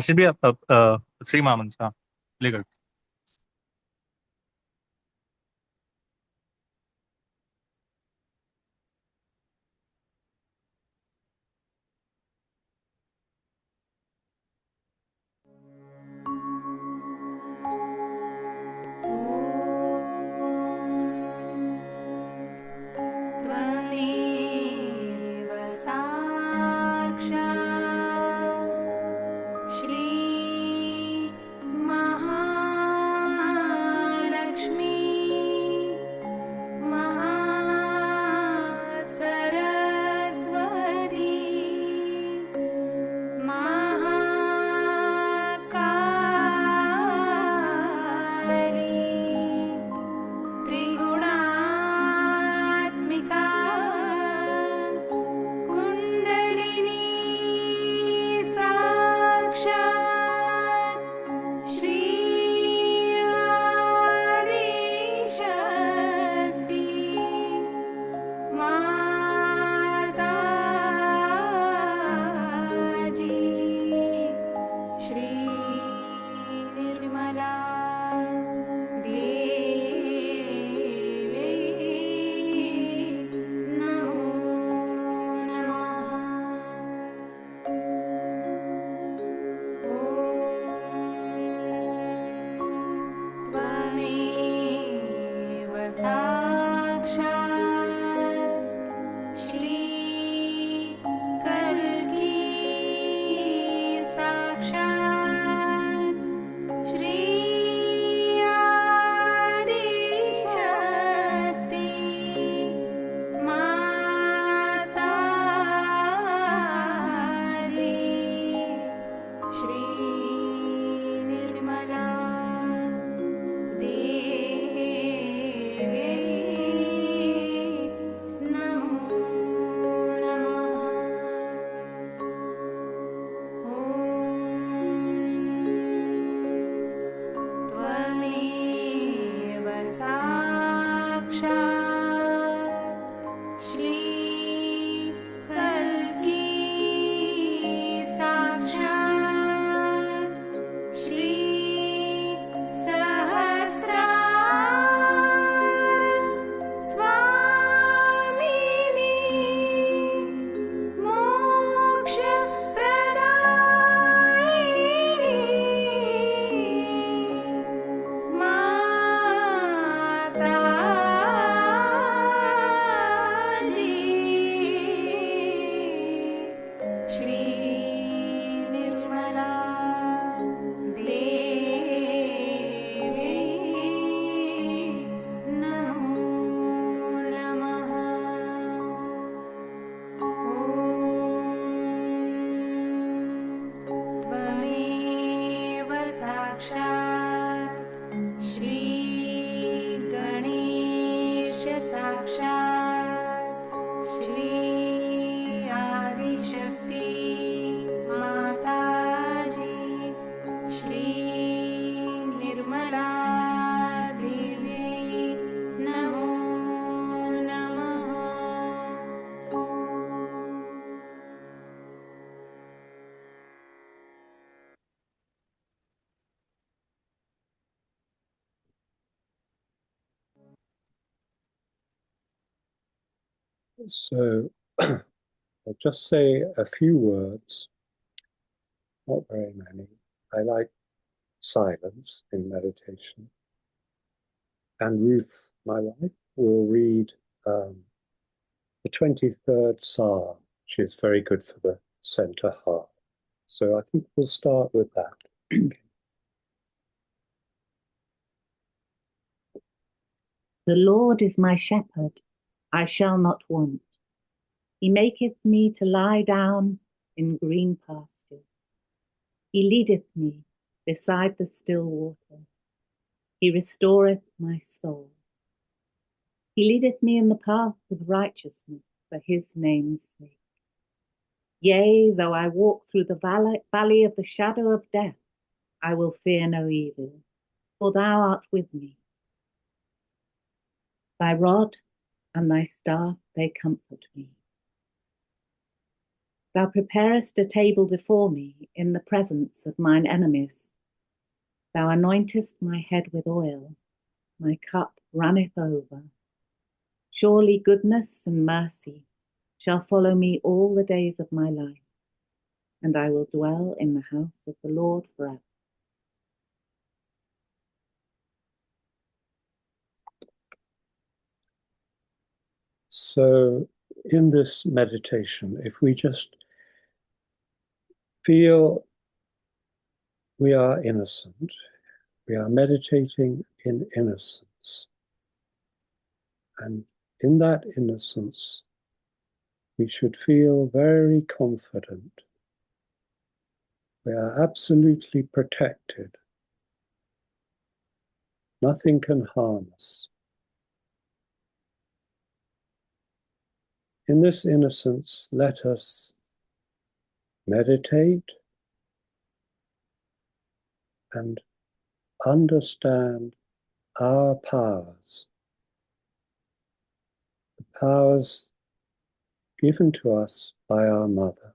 Should be three moments. Legal. त्वमेव साक्षात् श्री महालक्ष्मी महासरस्वती महाकाली त्रिगुणात्मिका कुण्डलिनी साक्षात् श्री आदिशक्ति माताजी श्री निर्मला देवी नमो नमः। त्वमेव साक्षात् श्री कल्की साक्षात् श्री आदिशक्ति माताजी श्री निर्मला देवी नमो नमः। त्वमेव साक्षात् श्री कल्की साक्षात् श्री सहस्रार स्वामिनी मोक्षप्रदायिनी माताजी श्री निर्मला देवी नमो नमः। त्वमेव साक्षात् श्री गणेश साक्षात् श्री आदिशक्ति माताजी श्री निर्मला देवी नमो नमः। So I'll just say a few words, not very many. I like silence in meditation. And Ruth, my wife, will read the 23rd Psalm, which is very good for the center heart. So I think we'll start with that. The Lord is my shepherd, I shall not want. He maketh me to lie down in green pastures. He leadeth me beside the still water. He restoreth my soul. He leadeth me in the path of righteousness for his name's sake. Yea, though I walk through the valley of the shadow of death, I will fear no evil, for thou art with me. Thy rod and thy staff, they comfort me. Thou preparest a table before me in the presence of mine enemies. Thou anointest my head with oil, my cup runneth over. Surely goodness and mercy shall follow me all the days of my life, and I will dwell in the house of the Lord forever. So, in this meditation, if we just feel we are innocent, we are meditating in innocence, and in that innocence, we should feel very confident. We are absolutely protected. Nothing can harm us. In this innocence, let us meditate and understand our powers, the powers given to us by our mother.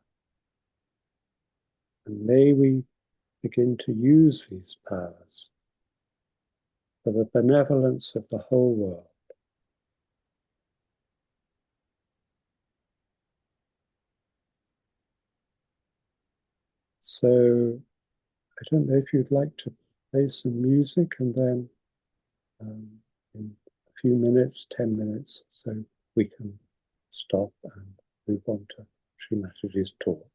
And may we begin to use these powers for the benevolence of the whole world. So, I don't know if you'd like to play some music, and then in a few minutes, 10 minutes, so we can stop and move on to Sri Mataji's talk.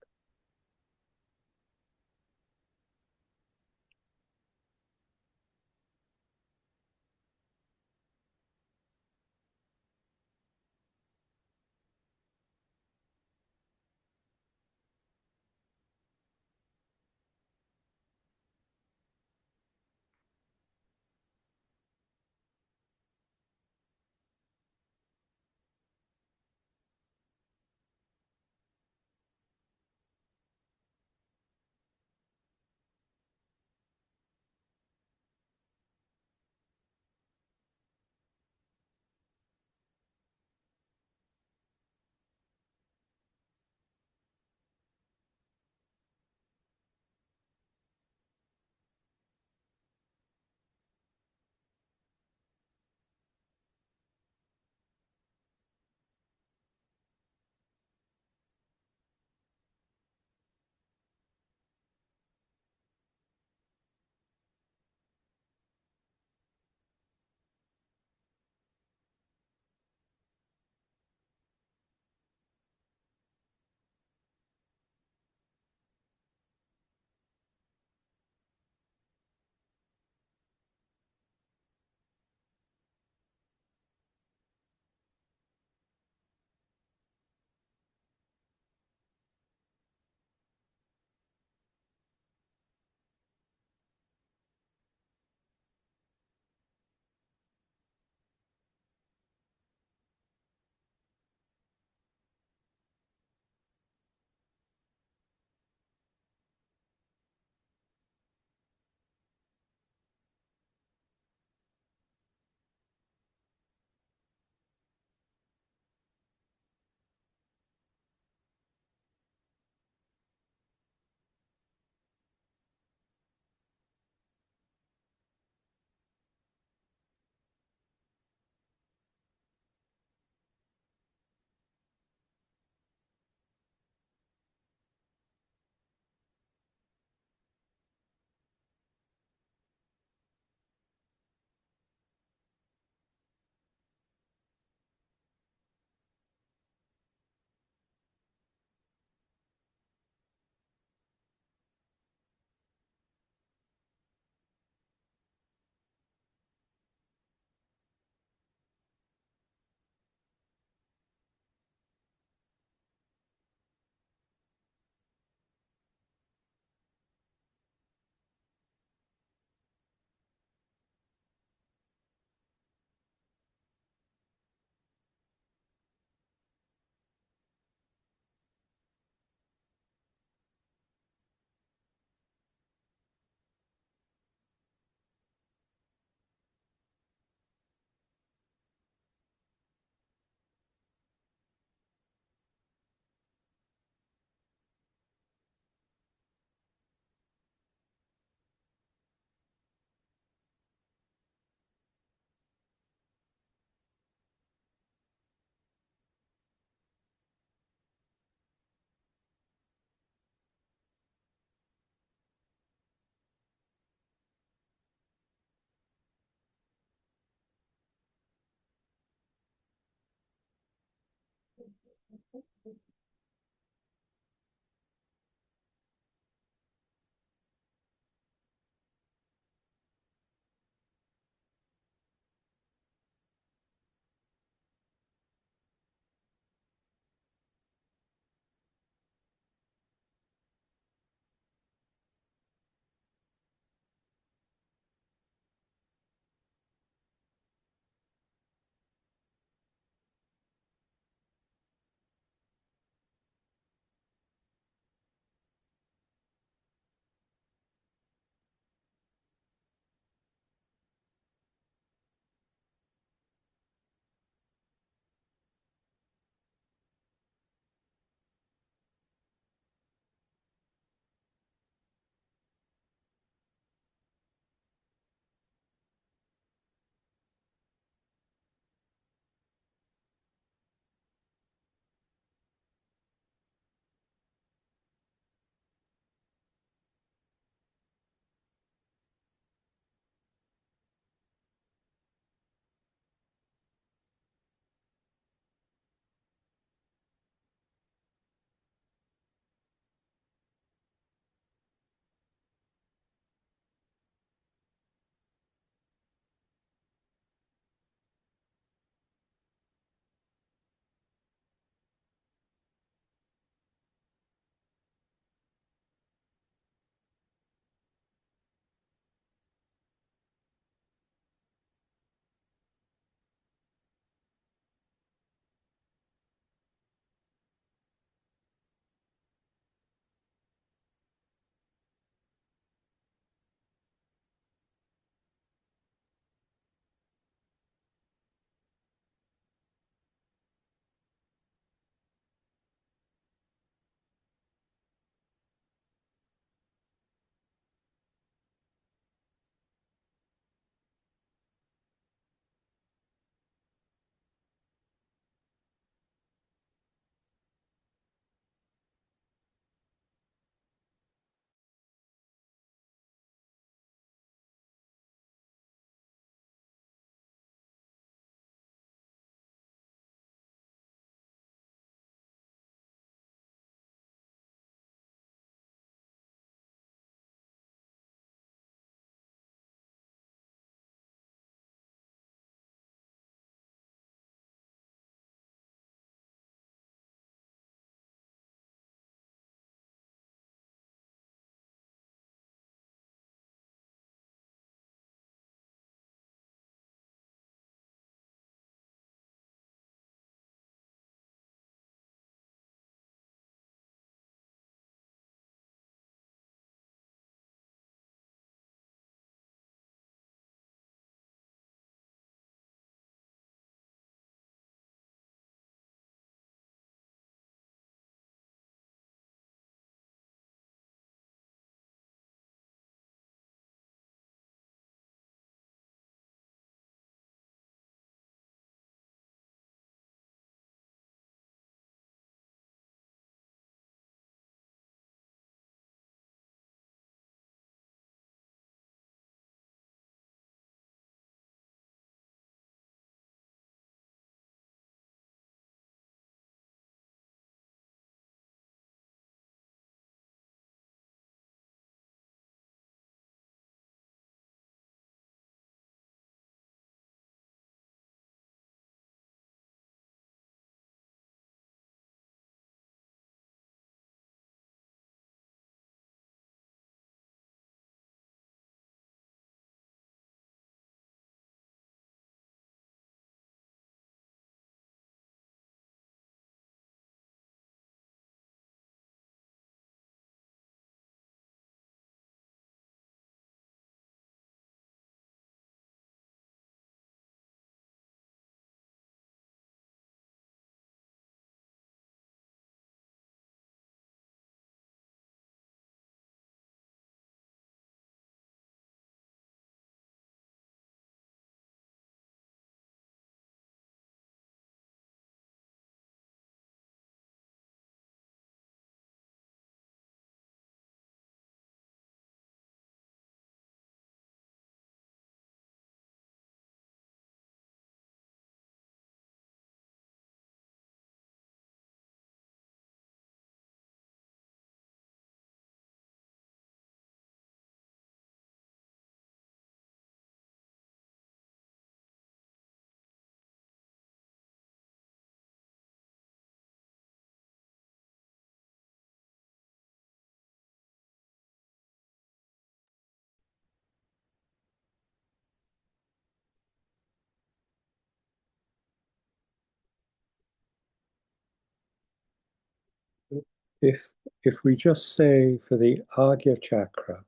if we just say for the Agya chakra,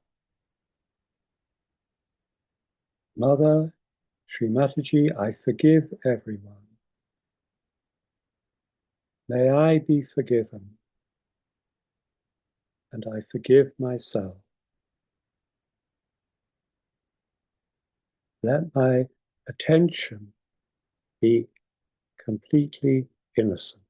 Mother, Sri Mataji, I forgive everyone. May I be forgiven, and I forgive myself. Let my attention be completely innocent.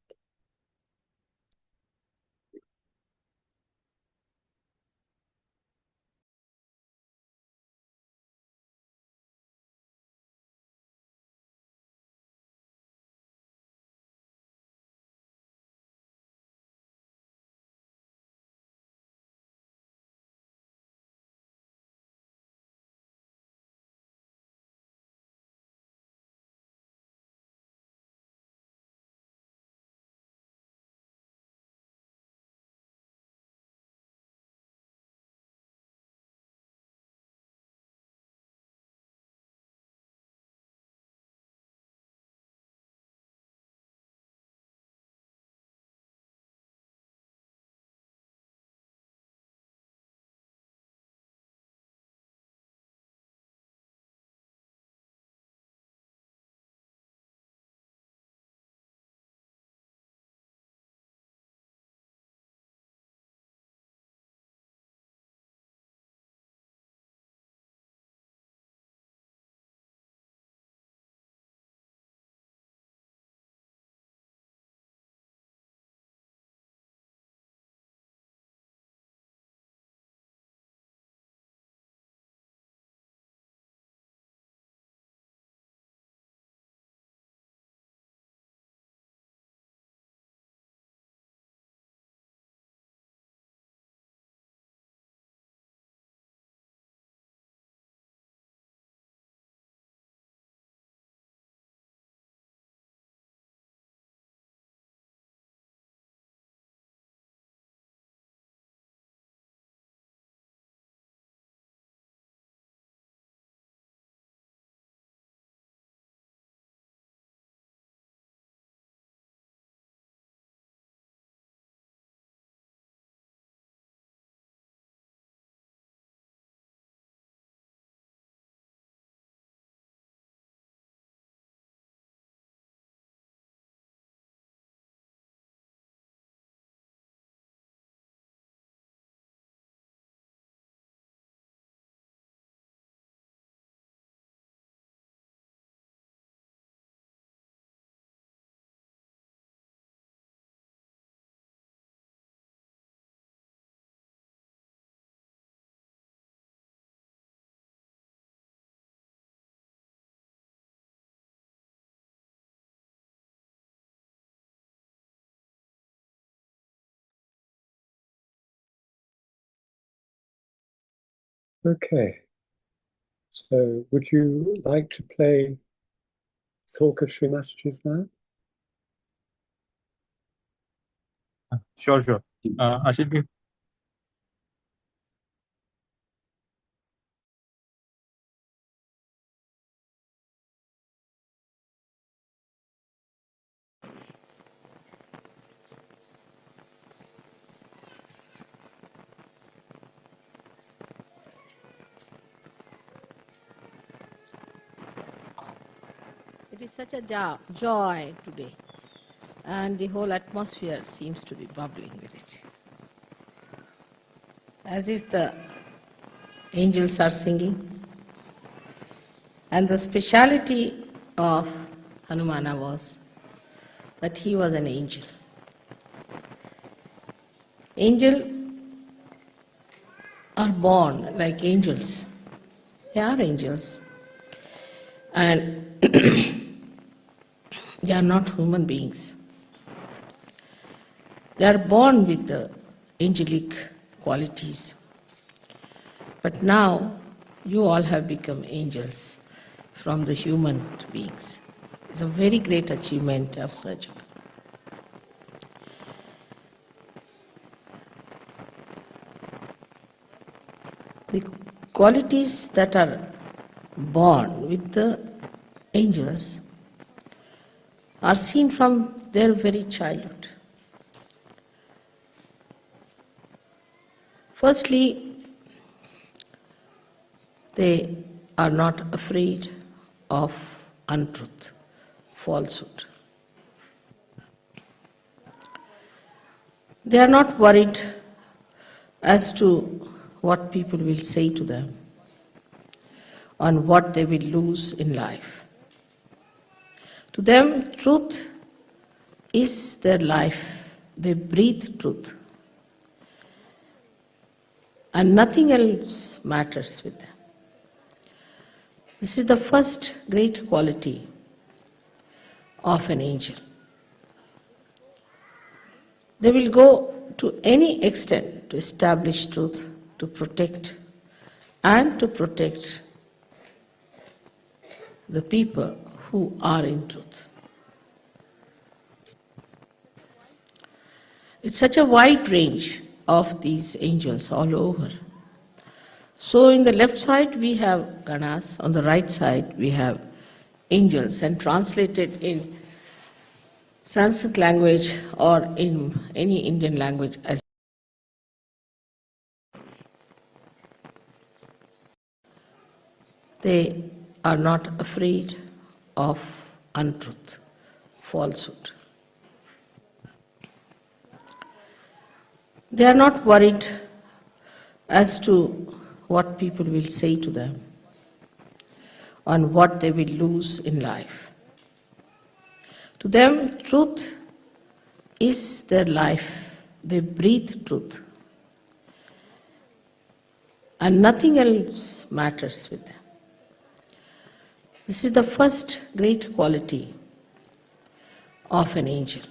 Okay, so would you like to play Talk of Sri Mataji's now? Sure, sure. Ashish ji. It is such a joy today, and the whole atmosphere seems to be bubbling with it. As if the angels are singing. And the speciality of Hanumana was that he was an angel. Angels are born like angels. They are angels. And they are not human beings. They are born with the angelic qualities. But now you all have become angels from the human beings. It's a very great achievement of such. The qualities that are born with the angels are seen from their very childhood. Firstly, they are not afraid of untruth, falsehood. They are not worried as to what people will say to them, on what they will lose in life. To them, truth is their life. They breathe truth. And nothing else matters with them. This is the first great quality of an angel. They will go to any extent to establish truth, to protect the people who are in truth. It's such a wide range of these angels all over. So in the left side we have Ganas, on the right side we have angels, and translated in Sanskrit language or in any Indian language as they are not afraid of untruth, falsehood. They are not worried as to what people will say to them, on what they will lose in life. To them, truth is their life. They breathe truth. And nothing else matters with them. This is the first great quality of an angel.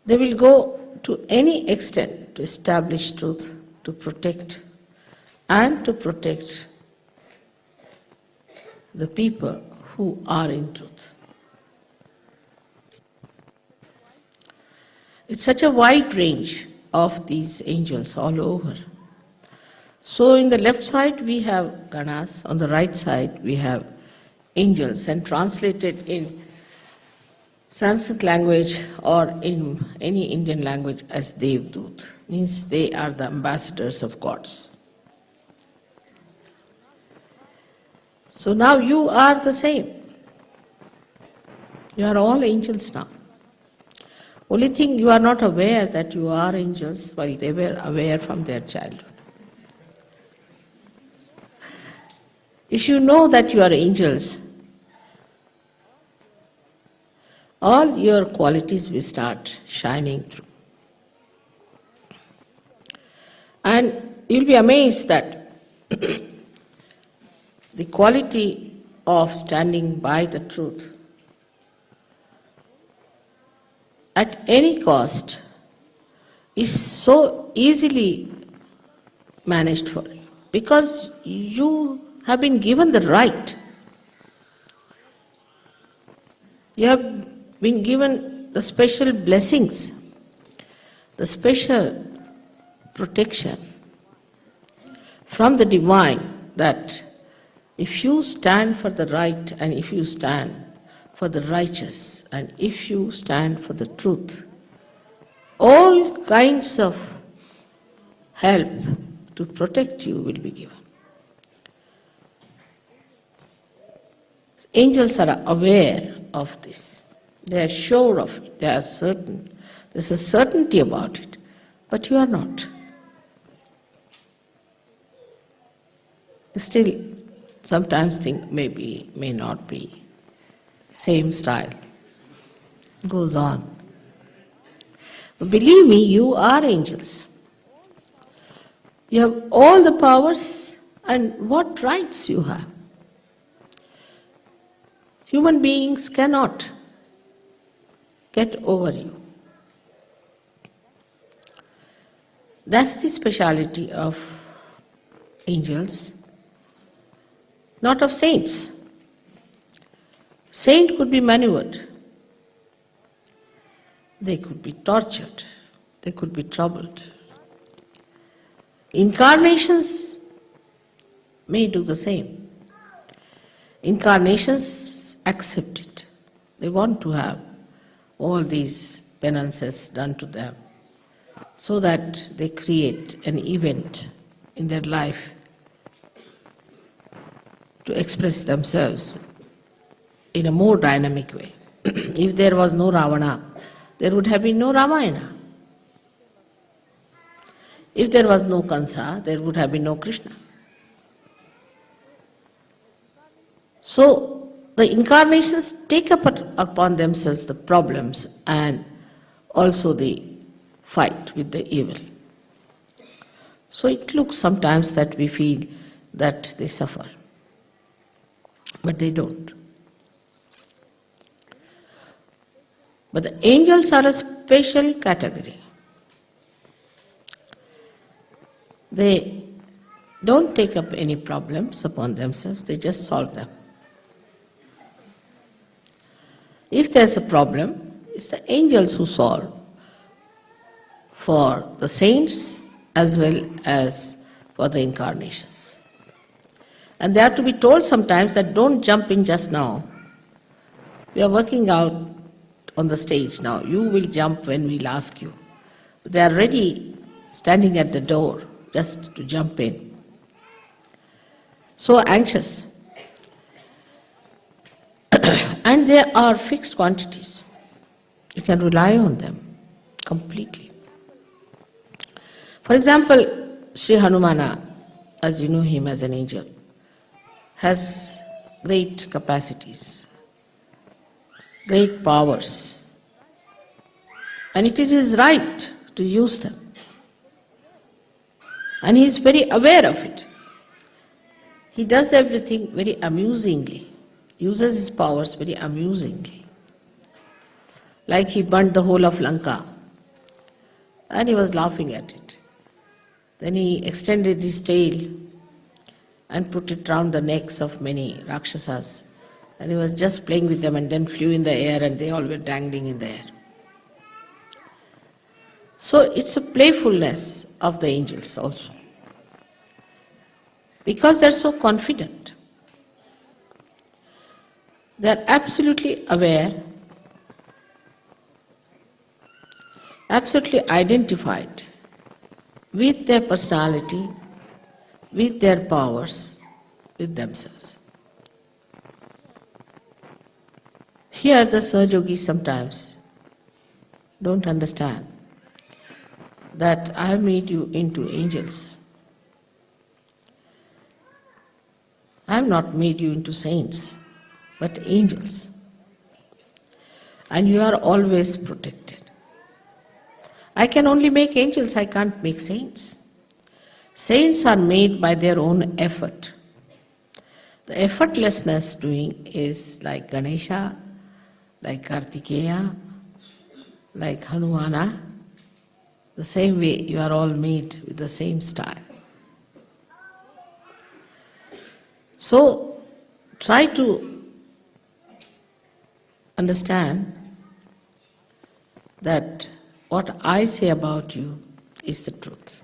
They will go to any extent to establish truth, to protect the people who are in truth. It's such a wide range of these angels all over. So in the left side we have Ganas, on the right side we have angels, and translated in Sanskrit language or in any Indian language as Devdut, means they are the ambassadors of gods. So now you are the same. You are all angels now. Only thing, you are not aware that you are angels while they were aware from their childhood. If you know that you are angels, all your qualities will start shining through. And you'll be amazed that the quality of standing by the truth at any cost is so easily managed for you, because you have been given the right. You have been given the special blessings, the special protection from the divine, that if you stand for the right, and if you stand for the righteous, and if you stand for the truth, all kinds of help to protect you will be given. Angels are aware of this. They are sure of it. They are certain. There's a certainty about it. But you are not. Still, sometimes think maybe, may not be. Same style. Goes on. But believe me, you are angels. You have all the powers, and what rights you have. Human beings cannot get over you. That's the speciality of angels, not of saints. Saint could be maneuvered. They could be tortured. They could be troubled. Incarnations may do the same. Incarnations accept it. They want to have all these penances done to them. so that they create an event in their life to express themselves in a more dynamic way. If there was no Ravana, there would have been no Ramayana. If there was no Kansa, there would have been no Krishna. So the incarnations take upon themselves the problems and also the fight with the evil. So it looks sometimes that we feel that they suffer, but they don't. But the angels are a special category. They don't take up any problems upon themselves, they just solve them. If there's a problem, it's the angels who solve for the saints as well as for the incarnations. And they are to be told sometimes that don't jump in just now. We are working out on the stage now. You will jump when we'll ask you. They are ready, standing at the door, just to jump in. So anxious. And they are fixed quantities. You can rely on them completely. For example, Sri Hanumana, as you know him as an angel, has great capacities, great powers, and it is his right to use them. And he is very aware of it. He does everything very amusingly, uses his powers very amusingly. Like he burnt the whole of Lanka, and he was laughing at it. Then he extended his tail and put it round the necks of many Rakshasas, and he was just playing with them and then flew in the air and they all were dangling in the air. So it's a playfulness of the angels also. Because they're so confident. They're absolutely aware, absolutely identified with their personality, with their powers, with themselves. Here the Sahajogis sometimes don't understand that I have made you into angels. I have not made you into saints, but angels. And you are always protected. I can only make angels, I can't make saints. Saints are made by their own effort. The effortlessness doing is like Ganesha, like Kartikeya, like Hanumana. The same way you are all made with the same style. So try to understand that what I say about you is the truth.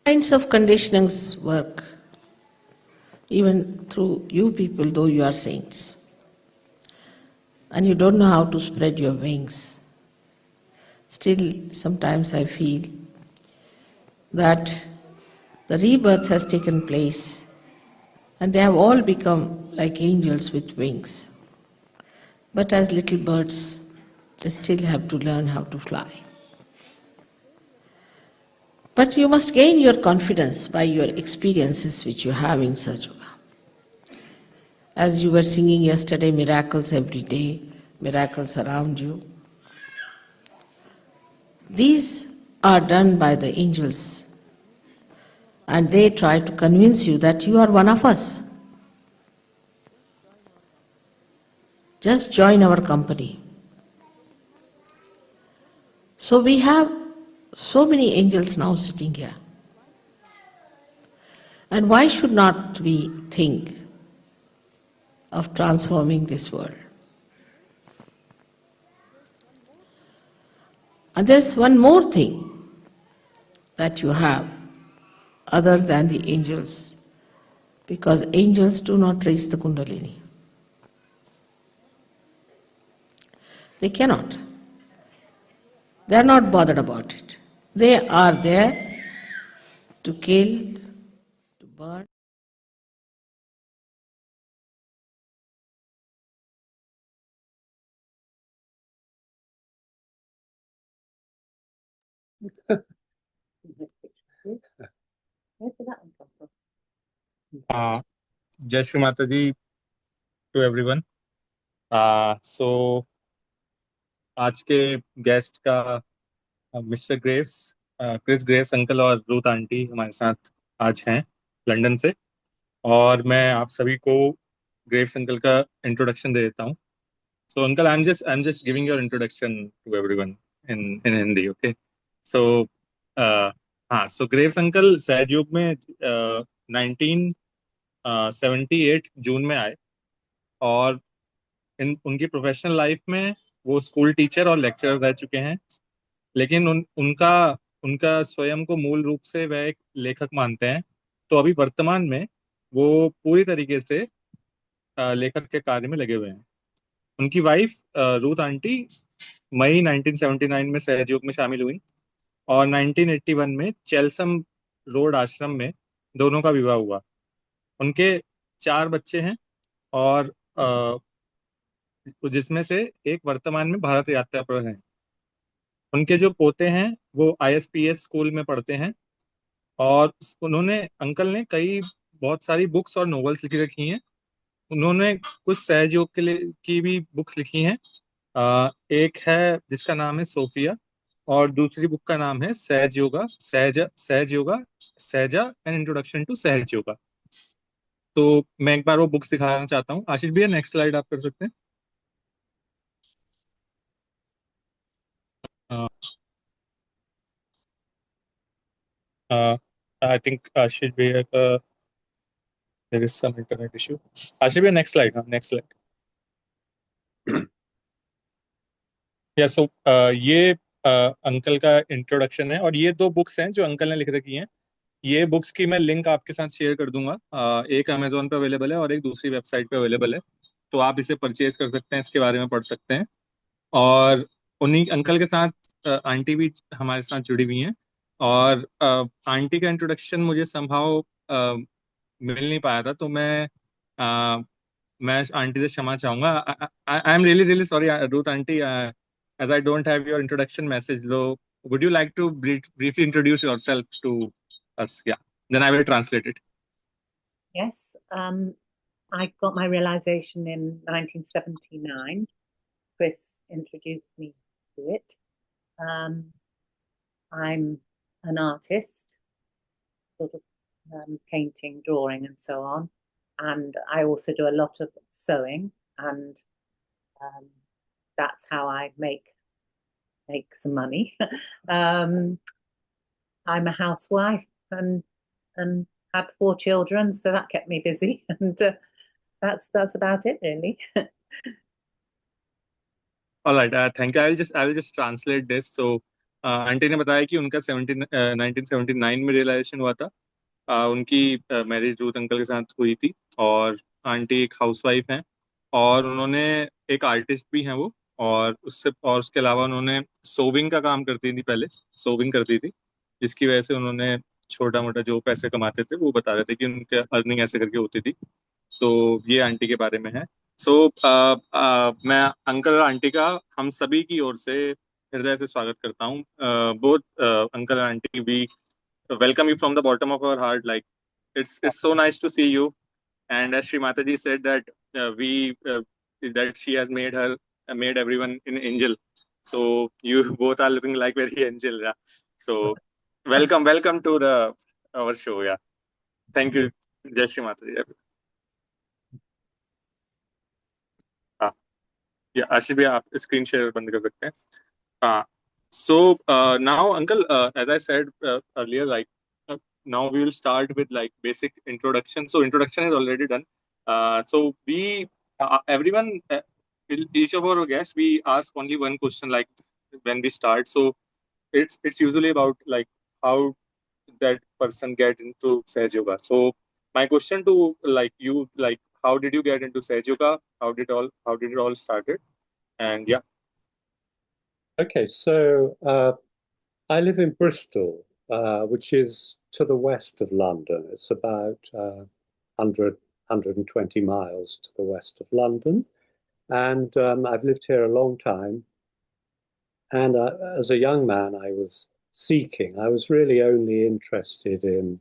Kinds of conditionings work even through you people, though you are saints. And you don't know how to spread your wings. Still, sometimes I feel that the rebirth has taken place and they have all become like angels with wings. But as little birds, they still have to learn how to fly. But you must gain your confidence by your experiences which you have in Sahaja Yoga. As you were singing yesterday, miracles every day, miracles around you. These are done by the angels, and they try to convince you that you are one of us. Just join our company. So we have so many angels now sitting here. And why should not we think of transforming this world? And there's one more thing that you have other than the angels, because angels do not raise the Kundalini. They cannot. They are not bothered about it. They are there to kill, to burn. Where did that one come from? जय श्री माता जी to everyone. सो आज के guest का mister Graves, Chris Graves uncle और Ruth aunty हमारे साथ आज हैं London से। और मैं आप सभी को ग्रेव्स अंकल का इंट्रोडक्शन दे देता हूँ। So uncle, I am just giving your introduction to everyone in in Hindi, okay. So हाँ, सो ग्रेव्स अंकल सहजयोग में 1978 जून में आए। और इन उनकी प्रोफेशनल लाइफ में वो स्कूल टीचर और लेक्चरर रह चुके हैं। लेकिन उनका उनका स्वयं को मूल रूप से वह एक लेखक मानते हैं। तो अभी वर्तमान में वो पूरी तरीके से लेखक के कार्य में लगे हुए हैं। उनकी वाइफ रूथ आंटी मई 1979 में सहयोग में शामिल हुई और 1981 में चेल्सम रोड आश्रम में दोनों का विवाह हुआ। उनके 4 बच्चे हैं और जिसमें से एक वर्तमान में भारत यात्रा पर है। उनके जो पोते हैं वो आईएसपीएस स्कूल में पढ़ते हैं। और उन्होंने अंकल ने कई बहुत सारी बुक्स और नॉवेल्स लिखी रखी हैं। उन्होंने कुछ सहयोग के लिए की भी बुक्स लिखी हैं। एक है जिसका नाम है सोफिया, और दूसरी बुक का नाम है सहज योगा, सहज योगा, सहजा एन इंट्रोडक्शन टू सहज योगा। तो मैं एक बार वो बुक्स दिखाना चाहता हूँ। आशीष भैया, नेक्स्ट स्लाइड आप कर सकते हैं। आई थिंक आशीष भैया का there is some internet issue. Ashish भैया, नेक्स्ट स्लाइड। हाँ, नेक्स्ट स्लाइड। या सो ये अंकल का इंट्रोडक्शन है और ये 2 बुक्स हैं जो अंकल ने लिख रखी हैं। ये बुक्स की मैं लिंक आपके साथ शेयर कर दूंगा। एक अमेजोन पे अवेलेबल है और एक दूसरी वेबसाइट पे अवेलेबल है। तो आप इसे परचेज कर सकते हैं, इसके बारे में पढ़ सकते हैं। और उन्हीं अंकल के साथ आंटी भी हमारे साथ जुड़ी हुई हैं। और आंटी का इंट्रोडक्शन मुझे संभव मिल नहीं पाया था, तो मैं आंटी से क्षमा चाहूंगा। I am really really sorry Ruth aunty, as I don't have your introduction message though. Would you like to briefly introduce yourself to us? Yeah, then I will translate it. Yes, I got my realization in 1979. Chris introduced me to it. I'm an artist, sort of painting, drawing, and so on. And I also do a lot of sewing, and that's how I make some money. I'm a housewife and had 4 children, so that kept me busy. And that's about it, really. All right, thank you. I will just translate this. So, aunty ने बताया कि उनका 1979 में realisation हुआ था। उनकी marriage Ruth uncle के साथ हुई थी। और आंटी एक हाउसवाइफ हैं और उन्होंने एक आर्टिस्ट भी हैं वो। और उसके अलावा उन्होंने सोविंग का काम करती थी, पहले सोविंग करती थी, जिसकी वजह से उन्होंने छोटा मोटा जो पैसे कमाते थे वो बता रहे थे कि उनके अर्निंग ऐसे करके होती थी। तो ये आंटी के बारे में है। सो मैं अंकल और आंटी का हम सभी की ओर से हृदय से स्वागत करता हूँ। Both uncle and aunty, we welcome you from the bottom of our heart. Like, it's so nice to see you. And as Sri Mataji said that we that she has made everyone an angel. So you both are looking like very angel. Yeah. So welcome to the our show. Yeah. Thank you. Jai Shri Mataji. हाँ, या आशीष भैया, आप screen share बंद कर सकते हैं। हाँ, so now uncle, as I said earlier, like now we will start with like basic introduction. So introduction is already done. So we everyone each of our guests, we ask only one question like when we start. So it's usually about like how that person get into Sahaj Yoga. So my question to like you, like how did you get into Sahaj Yoga? How did it all started? And yeah. Okay, so I live in Bristol, which is to the west of London. It's about 100, miles to the west of London. And I've lived here a long time. And as a young man, I was seeking. I was really only interested in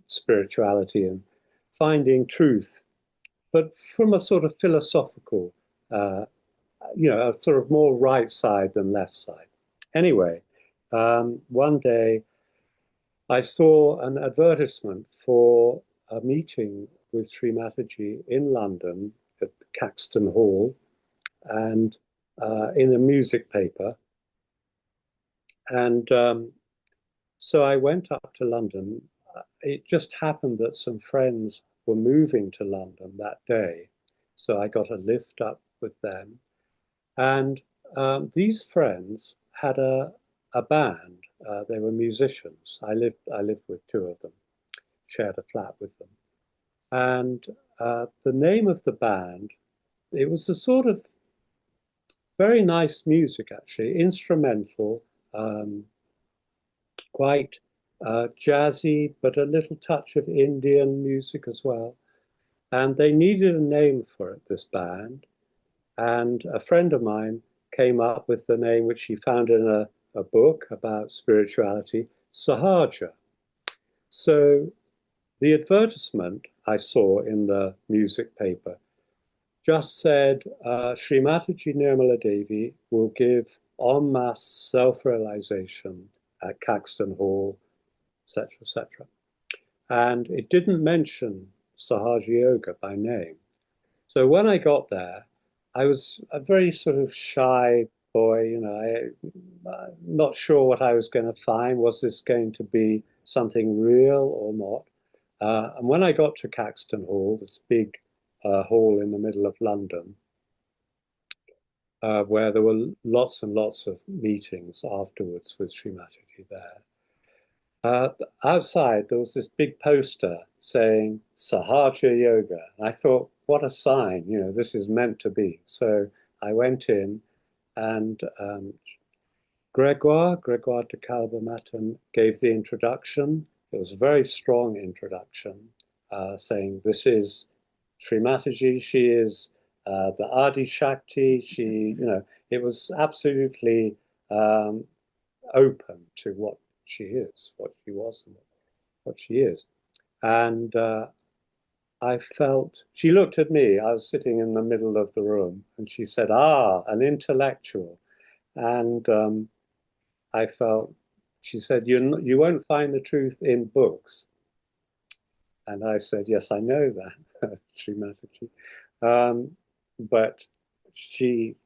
spirituality and finding truth, but from a sort of philosophical, uh, a sort of more right side than left side. Anyway, one day I saw an advertisement for a meeting with Sri Mataji in London at Caxton Hall and in a music paper. And so I went up to London. It just happened that some friends were moving to London that day. So I got a lift up with them. And these friends had a band. They were musicians. I lived with two of them, shared a flat with them. And the name of the band, it was a sort of very nice music, actually, instrumental, um, quite jazzy, but a little touch of Indian music as well. And they needed a name for it, this band. And a friend of mine came up with the name which he found in a book about spirituality, Sahaja. So the advertisement I saw in the music paper just said Sri Mataji Nirmala Devi will give en masse self-realization at Caxton Hall, etc., etc. And it didn't mention Sahaja Yoga by name. So when I got there, I was a very sort of shy boy, not sure what I was going to find. Was this going to be something real or not? And when I got to Caxton Hall, this big hall in the middle of London, where there were lots and lots of meetings afterwards with Sri Mataji there. Uh, Outside, there was this big poster saying Sahaja Yoga. And I thought, what a sign, this is meant to be. So I went in and Gregoire de Calbamaton gave the introduction. It was a very strong introduction, saying this is Sri Mataji, she is the Adi Shakti, it was absolutely open to what she is, what she was, and what she is. And I felt, she looked at me, I was sitting in the middle of the room, and she said, an intellectual. And I felt, she said, you won't find the truth in books. And I said, yes, I know that, Sri Mataji. But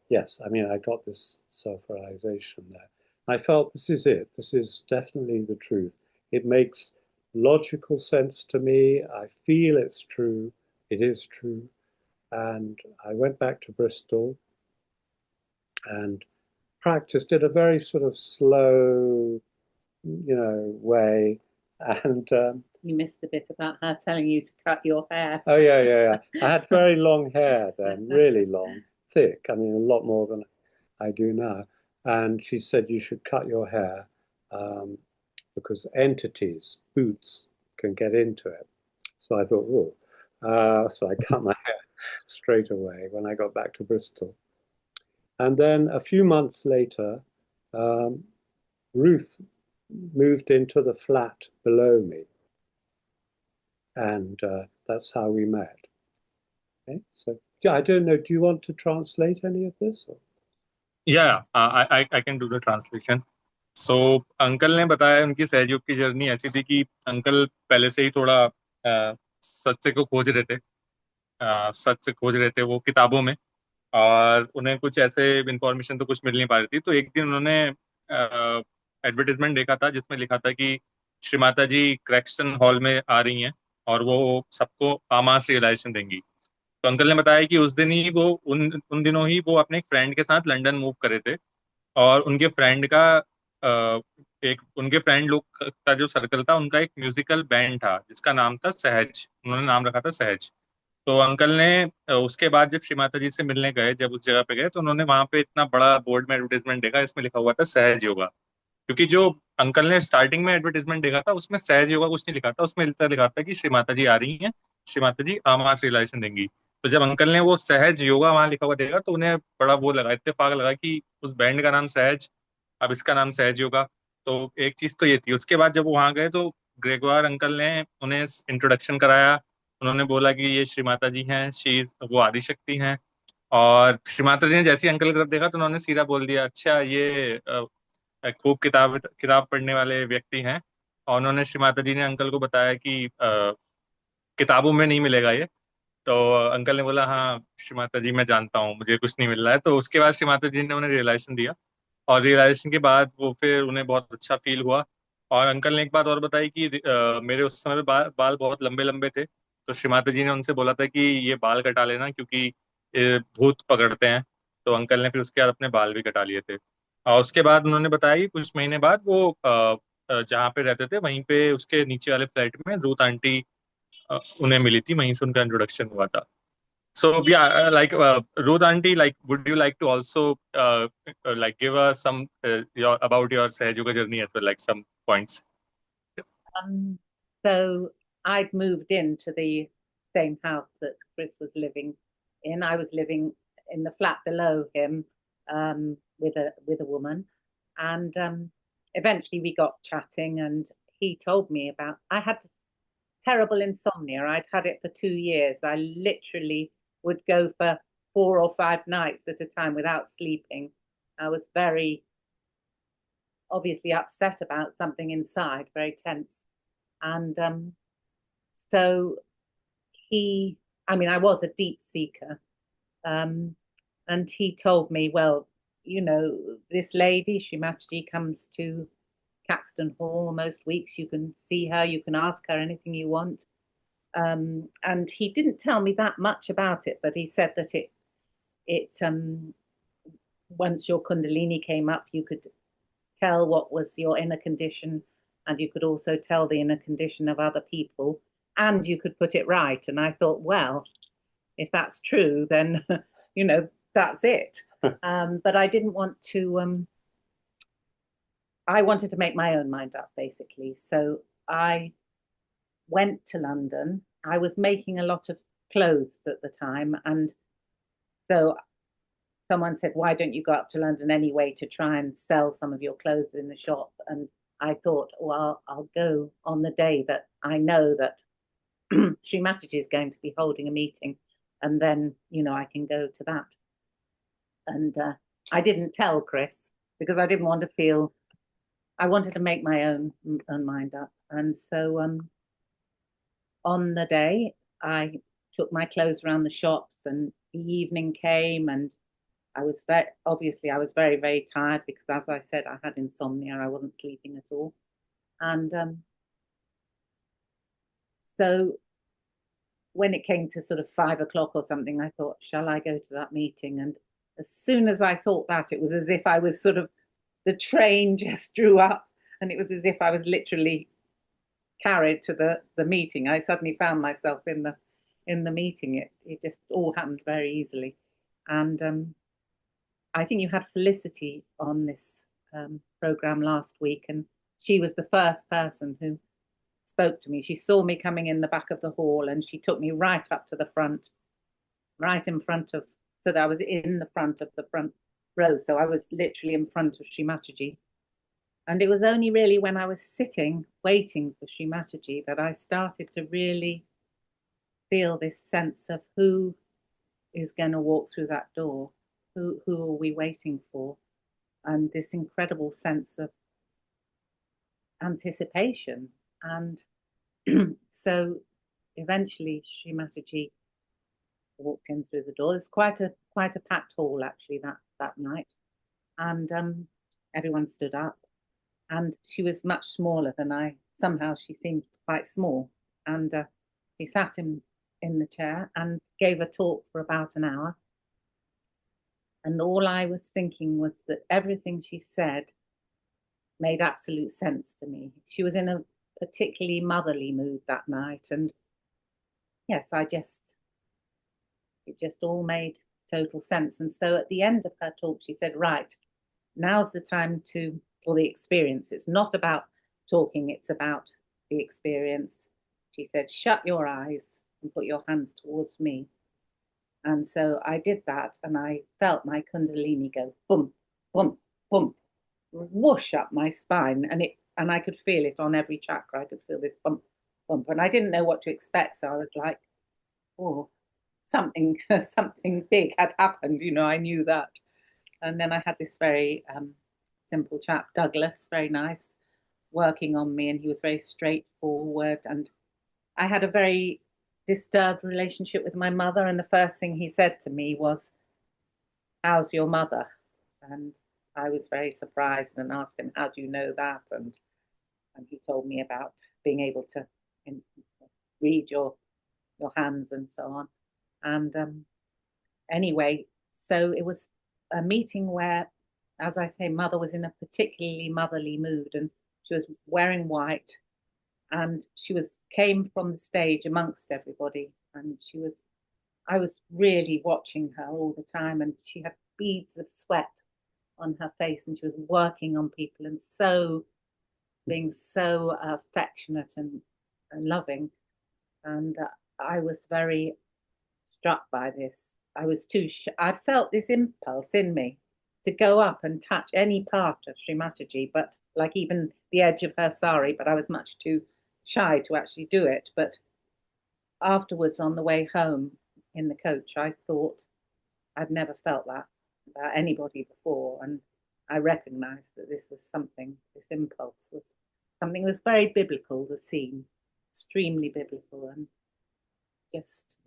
yes, I mean, I got this self-realization there. I felt this is it. This is definitely the truth. It makes logical sense to me. I feel it's true. It is true. And I went back to Bristol and practiced in a very sort of slow, way. And You missed the bit about her telling you to cut your hair. oh yeah. I had very long hair then, really long, thick. I mean, a lot more than I do now. And she said you should cut your hair um, because entities, boots, can get into it. So I thought, oh. So I cut my hair straight away when I got back to Bristol. And then a few months later, um, Ruth moved into the flat below me. And that's how we met. Okay, so yeah, I don't know. Do you want to translate any of this? Or? Yeah, I can do the translation. So uncle ने बताया उनकी सहयोग की journey ऐसी थी कि uncle पहले से ही थोड़ा सत्य को खोज रहे थे, सत्य खोज रहे थे वो किताबों में, और उन्हें कुछ ऐसे इंफॉर्मेशन तो कुछ मिल नहीं पा रही थी। तो एक दिन उन्होंने एडवर्टाइजमेंट देखा था जिसमें लिखा था कि श्री माता जी क्रैक्सटन हॉल में आ रही हैं और वो सबको आमास रियलाइजेशन देंगी। तो अंकल ने बताया कि उस दिन ही वो उन उन दिनों ही वो अपने एक फ्रेंड के साथ लंदन मूव करे थे, और उनके फ्रेंड का एक उनके फ्रेंड लोग का जो सर्कल था उनका एक म्यूजिकल बैंड था जिसका नाम था सहज, उन्होंने नाम रखा था सहज। तो अंकल ने उसके बाद जब श्री माता जी से मिलने गए, जब उस जगह पे गए, तो उन्होंने वहां पे इतना बड़ा बोर्ड में एडवर्टाइजमेंट देखा, इसमें लिखा हुआ था सहज योगा। क्योंकि जो अंकल ने स्टार्टिंग में एडवर्टाइजमेंट देखा था उसमें सहज योगा कुछ नहीं लिखा था, उसमें लिखा था कि श्री माता जी आ रही हैं, श्री माता जी आमास रियलाइजेशन देंगी। तो जब अंकल ने वो सहज योगा वहां लिखा हुआ देखा तो उन्हें बड़ा वो लगा, इत्तेफाक लगा कि उस बैंड का नाम सहज, अब इसका नाम सहज योगा। तो एक चीज तो ये थी। उसके बाद जब वो वहां गए तो ग्रेगोयर अंकल ने उन्हें इंट्रोडक्शन कराया। उन्होंने बोला कि ये श्री माता जी हैं, शी वो आदि शक्ति हैं। और श्री माता जी ने जैसे ही अंकल की तरफ देखा तो उन्होंने सीधा बोल दिया, अच्छा ये खूब किताब किताब पढ़ने वाले व्यक्ति हैं। और उन्होंने श्री माता जी ने अंकल को बताया कि किताबों में नहीं मिलेगा ये। तो अंकल ने बोला, हाँ श्री माता जी मैं जानता हूँ, मुझे कुछ नहीं मिल रहा है। तो उसके बाद श्री माता जी ने उन्हें रियलाइजेशन दिया। और रियलाइजेशन के बाद वो फिर उन्हें बहुत अच्छा फील हुआ। और अंकल ने एक बात और बताई कि मेरे उस समय बाल बहुत लंबे लंबे थे, तो श्री माता जी ने उनसे बोला था कि ये बाल कटा लेना, क्योंकि भूत पकड़ते हैं। तो अंकल ने फिर उसके बाद अपने बाल भी कटा लिए थे। और उसके बाद उन्होंने बताया कि कुछ महीने बाद वो जहाँ पे रहते थे वहीं पे उसके नीचे वाले फ्लैट में रूथ आंटी उन्हें मिली थी, वहीं से उनका इंट्रोडक्शन हुआ था। So yeah, Ruth auntie, would you like to also give us some your about your Sahaj Yoga journey as well, like some points? So I'd moved into the same house that Chris was living in. I was living in the flat below him with a woman, and eventually we got chatting, and he told me about. I had terrible insomnia. I'd had it for 2 years. I literally would go for 4 or 5 nights at a time without sleeping. I was very obviously upset about something inside, very tense. And so I was a deep seeker. Um, and he told me, well, this lady, Shimachi, comes to Caxton Hall most weeks. You can see her, you can ask her anything you want. And he didn't tell me that much about it, but he said that it once your Kundalini came up, you could tell what was your inner condition, and you could also tell the inner condition of other people, and you could put it right. And I thought, well, if that's true, then that's it. But I didn't want to. I wanted to make my own mind up, basically. So I went to London. I was making a lot of clothes at the time, and so someone said, why don't you go up to London anyway to try and sell some of your clothes in the shop? And I thought, well, I'll go on the day that I know that Sri Mataji is going to be holding a meeting, and then I can go to that. And I didn't tell Chris because I didn't want to feel. I wanted to make my own mind up, and so on the day I took my clothes around the shops, and the evening came, and I was very, very tired because, as I said, I had insomnia. I wasn't sleeping at all. And so when it came to sort of 5 o'clock or something, I thought, shall I go to that meeting? And as soon as I thought that, it was as if I was the train just drew up, and it was as if I was literally carried to the meeting. I suddenly found myself in the meeting. It just all happened very easily. And I think you had Felicity on this program last week, and she was the first person who spoke to me. She saw me coming in the back of the hall, and she took me right up to the front, right in front of, so that I was in the front of the front row. So I was literally in front of Sri Mataji. And it was only really when I was sitting, waiting for Sri Mataji, that I started to really feel this sense of who is going to walk through that door. Who are we waiting for? And this incredible sense of anticipation. And so eventually Sri Mataji walked in through the door. It was quite a packed hall actually that night. And everyone stood up. And she was much smaller than I. Somehow she seemed quite small. And he sat in the chair and gave a talk for about an hour. And all I was thinking was that everything she said made absolute sense to me. She was in a particularly motherly mood that night. And yes, I just it just all made total sense. And so at the end of her talk, she said, right, now's the time for the experience. It's not about talking, it's about the experience. She said, shut your eyes and put your hands towards me. And so I did that, and I felt my Kundalini go boom, boom, boom, whoosh up my spine, and I could feel it on every chakra. I could feel this bump, bump, and I didn't know what to expect. So I was like, oh, something something big had happened. I knew that. And then I had this very simple chap, Douglas, very nice, working on me, and he was very straightforward. And I had a very disturbed relationship with my mother, and the first thing he said to me was, how's your mother? And I was very surprised and asked him, how do you know that? And he told me about being able to read your hands and so on. And anyway, so it was a meeting where, as I say, mother was in a particularly motherly mood, and she was wearing white, and came from the stage amongst everybody, and I was really watching her all the time, and she had beads of sweat on her face, and she was working on people and being so affectionate and loving. And I was very struck by this. I felt this impulse in me to go up and touch any part of Sri Mataji, but like even the edge of her sari, but I was much too shy to actually do it. But afterwards, on the way home in the coach, I thought I'd never felt that about anybody before. And I recognized that this impulse was something that was very biblical, the scene, extremely biblical, and just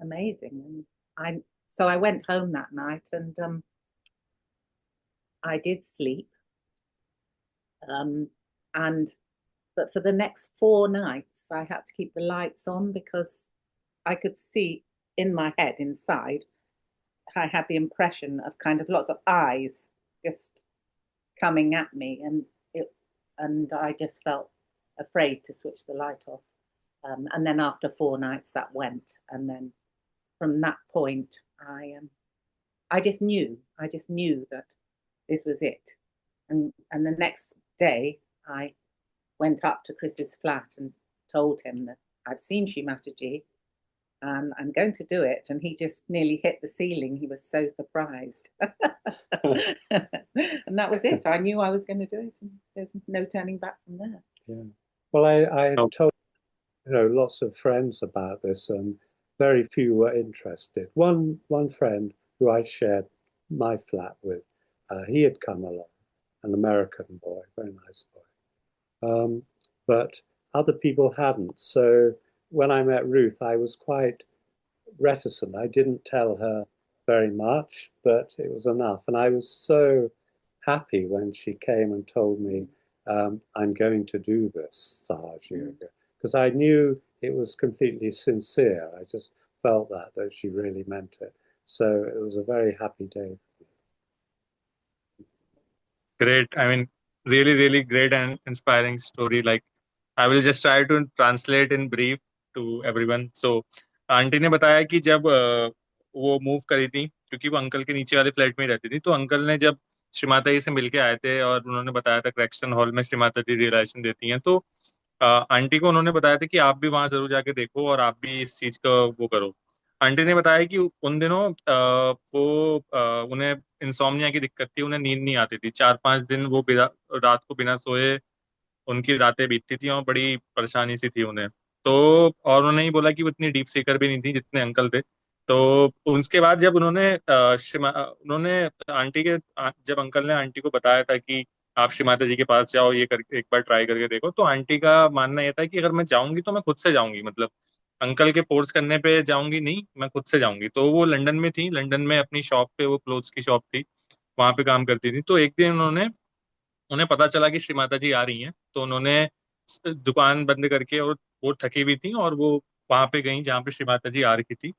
amazing. And so I went home that night, and I did sleep. But for the next 4 nights, I had to keep the lights on because I could see in my head inside, I had the impression of kind of lots of eyes just coming at me, and I just felt afraid to switch the light off. And then after 4 nights, that went, and then from that point, I just knew that this was it. And the next day, I went up to Chris's flat and told him that I've seen Sri Mataji, and I'm going to do it. And he just nearly hit the ceiling. He was so surprised. And that was it. I knew I was going to do it, and there's no turning back from there. Yeah. Well, I told lots of friends about this, and very few were interested. One friend who I shared my flat with, he had come along, an American boy, very nice boy. But other people hadn't. So when I met Ruth, I was quite reticent. I didn't tell her very much, but it was enough. And I was so happy when she came and told me, I'm going to do this Sahaj Yoga, because I knew it was completely sincere. I just felt that she really meant it. So it was a very happy day. Great. I mean, really, really great and inspiring story. Like, I will just try to translate in brief to everyone. So, aunty ने बताया कि जब वो move करी थी, क्योंकि वो uncle के नीचे वाले फ्लैट में ही रहती थी, तो अंकल ने जब श्री माता जी से मिलके आए थे और उन्होंने बताया था करेक्शन हॉल में श्री माता जी रियलाइजेशन देती हैं, तो आंटी को उन्होंने बताया था कि आप भी वहां जरूर जाके देखो और आप भी इस चीज का वो करो। आंटी ने बताया कि उन दिनों उन्हें इंसोम्निया की दिक्कत थी, उन्हें नींद नहीं आती थी, 4-5 दिन वो रात को बिना सोए उनकी रातें बीतती थी और बड़ी परेशानी सी थी उन्हें। तो और उन्होंने ही बोला कि वो इतनी डीप सीकर भी नहीं थी जितने अंकल थे। तो उसके बाद जब उन्होंने आंटी के जब अंकल ने आंटी को बताया था कि आप श्री माता जी के पास जाओ, ये कर एक बार ट्राई करके देखो, तो आंटी का मानना ये था कि अगर मैं जाऊंगी तो मैं खुद से जाऊंगी, मतलब अंकल के फोर्स करने पे जाऊंगी नहीं, मैं खुद से जाऊंगी। तो वो लंदन में थी, लंदन में अपनी शॉप पे, वो क्लोथ्स की शॉप थी, वहां पे काम करती थी। तो एक दिन उन्हें पता चला कि श्री माता जी आ रही हैं, तो उन्होंने दुकान बंद करके, और वो थकी हुई थी, और वो वहां पे गई जहाँ पे श्री माता जी आ रही थी।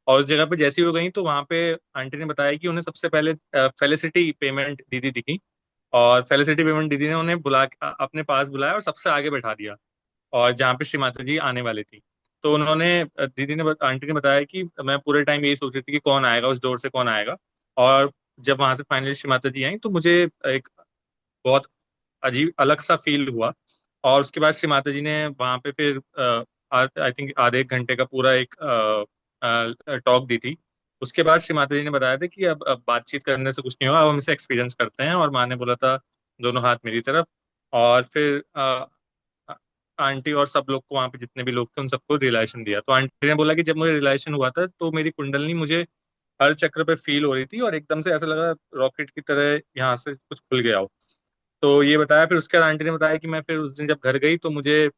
और उस जगह पे जैसे ही वो गई तो वहां पे आंटी ने बताया कि उन्हें सबसे पहले फेलिसिटी पेमेंट दीदी दिखी, और फेलिसिटी पेमेंट दीदी ने उन्हें अपने पास बुलाया और सबसे आगे बैठा दिया, और जहाँ पे श्री माता जी आने वाली थी। तो उन्होंने आंटी ने बताया कि मैं पूरे टाइम यही सोच रही थी कि कौन आएगा उस डोर से, कौन आएगा। और जब वहां से फाइनली श्री माता जी आई तो मुझे एक बहुत अजीब अलग सा फील हुआ। और उसके बाद श्री माता जी ने वहां पे फिर आई थिंक आधे एक घंटे का पूरा एक टॉक दी थी। उसके बाद श्री माता जी ने बताया था कि अब बातचीत करने से कुछ नहीं होगा, अब हम इसे एक्सपीरियंस करते हैं। और माँ ने बोला था दोनों हाथ मेरी तरफ। और फिर आंटी और सब लोग को, वहां पे जितने भी लोग थे, उन सबको रियलाइजेशन दिया। तो आंटी ने बोला कि जब मुझे रियलाइजेशन हुआ था तो मेरी कुंडलनी मुझे हर चक्र पे फील हो रही थी, और एकदम से ऐसा लगा रॉकेट की तरह यहाँ से कुछ खुल गया हो। तो ये बताया। फिर उसके बाद आंटी ने बताया कि मैं फिर उस दिन जब घर गई तो मुझे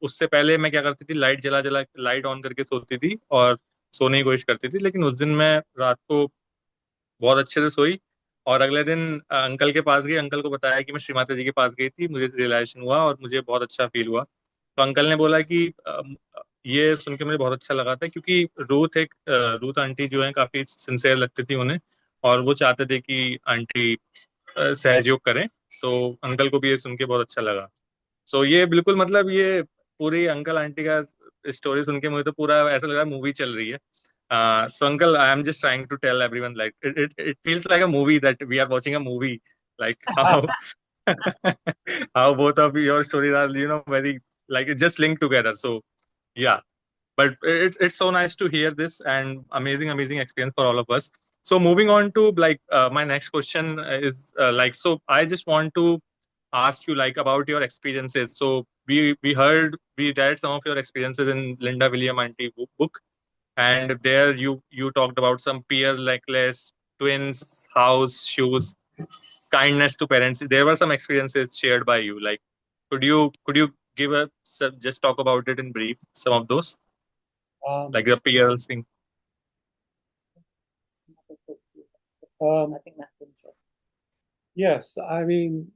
उससे पहले मैं क्या करती थी, लाइट जला जला लाइट ऑन करके सोती थी और सोने की कोशिश करती थी। लेकिन उस दिन मैं रात को बहुत अच्छे से सोई। और अगले दिन अंकल के पास गई, अंकल को बताया कि मैं श्री माता जी के पास गई थी, मुझे रियलाइजेशन हुआ और मुझे बहुत अच्छा फील हुआ। तो अंकल ने बोला कि ये सुन के मुझे बहुत अच्छा लगा था, क्योंकि रूथ आंटी जो है काफी सिंसेयर लगती थी उन्हें, और वो चाहते थे कि आंटी सहयोग करें। तो अंकल को भी ये सुन के बहुत अच्छा लगा। सो ये बिल्कुल मतलब ये पूरी अंकल आंटी का स्टोरी सुन के मुझे तो पूरा ऐसा लग रहा है मूवी चल रही है। So uncle, I am just trying to tell everyone, like it feels like a movie, that we are watching a movie, like how how both of your stories are, very like it just linked together. So yeah, but it's so nice to hear this, and amazing experience for all of us. So moving on to like my next question is like, so I just want to ask you like about your experiences. So we read some of your experiences in Linda William Auntie book, and there you talked about some peer necklace, twins, house, shoes, kindness to parents. There were some experiences shared by you. Like, could you give a just talk about it in brief? Some of those, Um, like the peer thing. um, I think that's interesting. yes, I mean,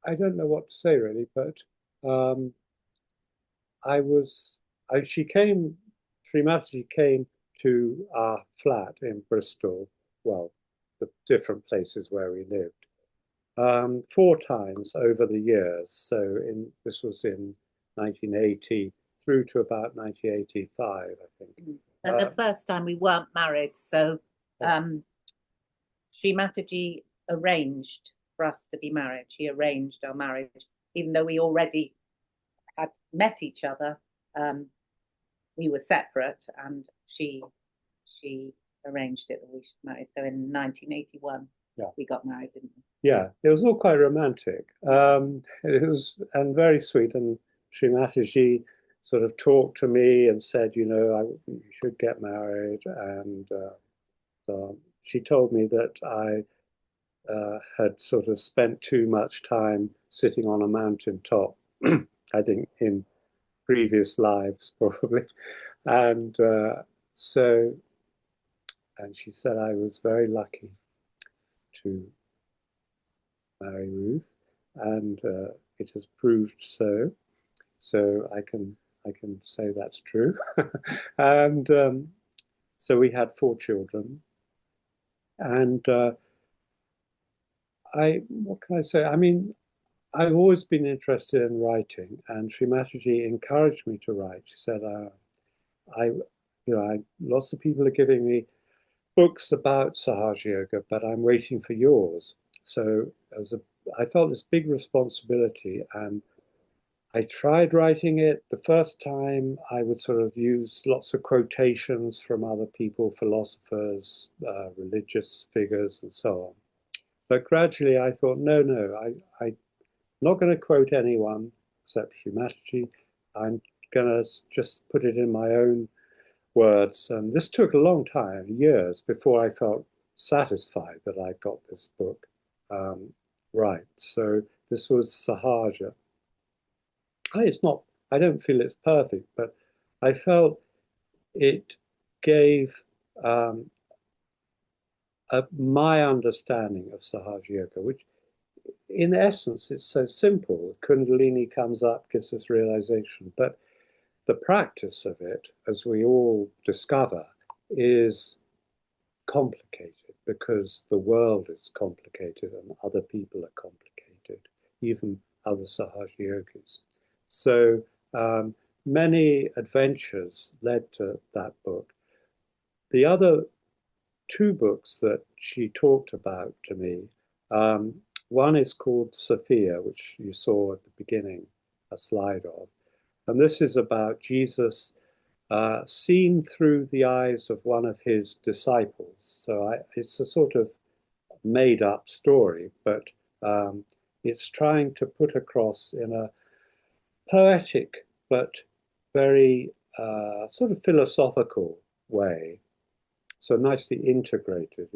I don't know what to say really, but um, I was, she came, Srimati came to our flat in Bristol, well, the different places where we lived, four times over the years. So this was in 1980 through to about 1985, I think. And the first time we weren't married, so Sri Mataji arranged for us to be married. She arranged our marriage, even though we already had met each other. We were separate, and she arranged it that we should marry. So in 1981, we got married, didn't we? Yeah, it was all quite romantic. It was and very sweet. And Sri Mataji sort of talked to me and said, you should get married. And so she told me that I had sort of spent too much time sitting on a mountain top, I think in previous lives probably. And so, and she said I was very lucky to marry Ruth, and it has proved so. So I can say that's true. And so we had four children, and what can I say? I mean, I've always been interested in writing, and Sri Mataji encouraged me to write. She said, lots of people are giving me books about Sahaja Yoga, but I'm waiting for yours. So I felt this big responsibility, and I tried writing it. The first time, I would sort of use lots of quotations from other people, philosophers, religious figures, and so on. But gradually, I thought, no, I'm not going to quote anyone except Sri Mataji. I'm going to just put it in my own words. And this took a long time, years, before I felt satisfied that I got this book right. So this was Sahaja. It's not, I don't feel it's perfect, but I felt it gave my understanding of Sahaja Yoga, which in essence is so simple. Kundalini comes up, gives us realization, but the practice of it, as we all discover, is complicated because the world is complicated and other people are complicated, even other Sahaja yogis. So many adventures led to that book. The other two books that she talked about to me, one is called Sophia, which you saw at the beginning, a slide of. And this is about Jesus seen through the eyes of one of his disciples. So it's a sort of made up story, but it's trying to put across in a poetic but very sort of philosophical way. So nicely integrated,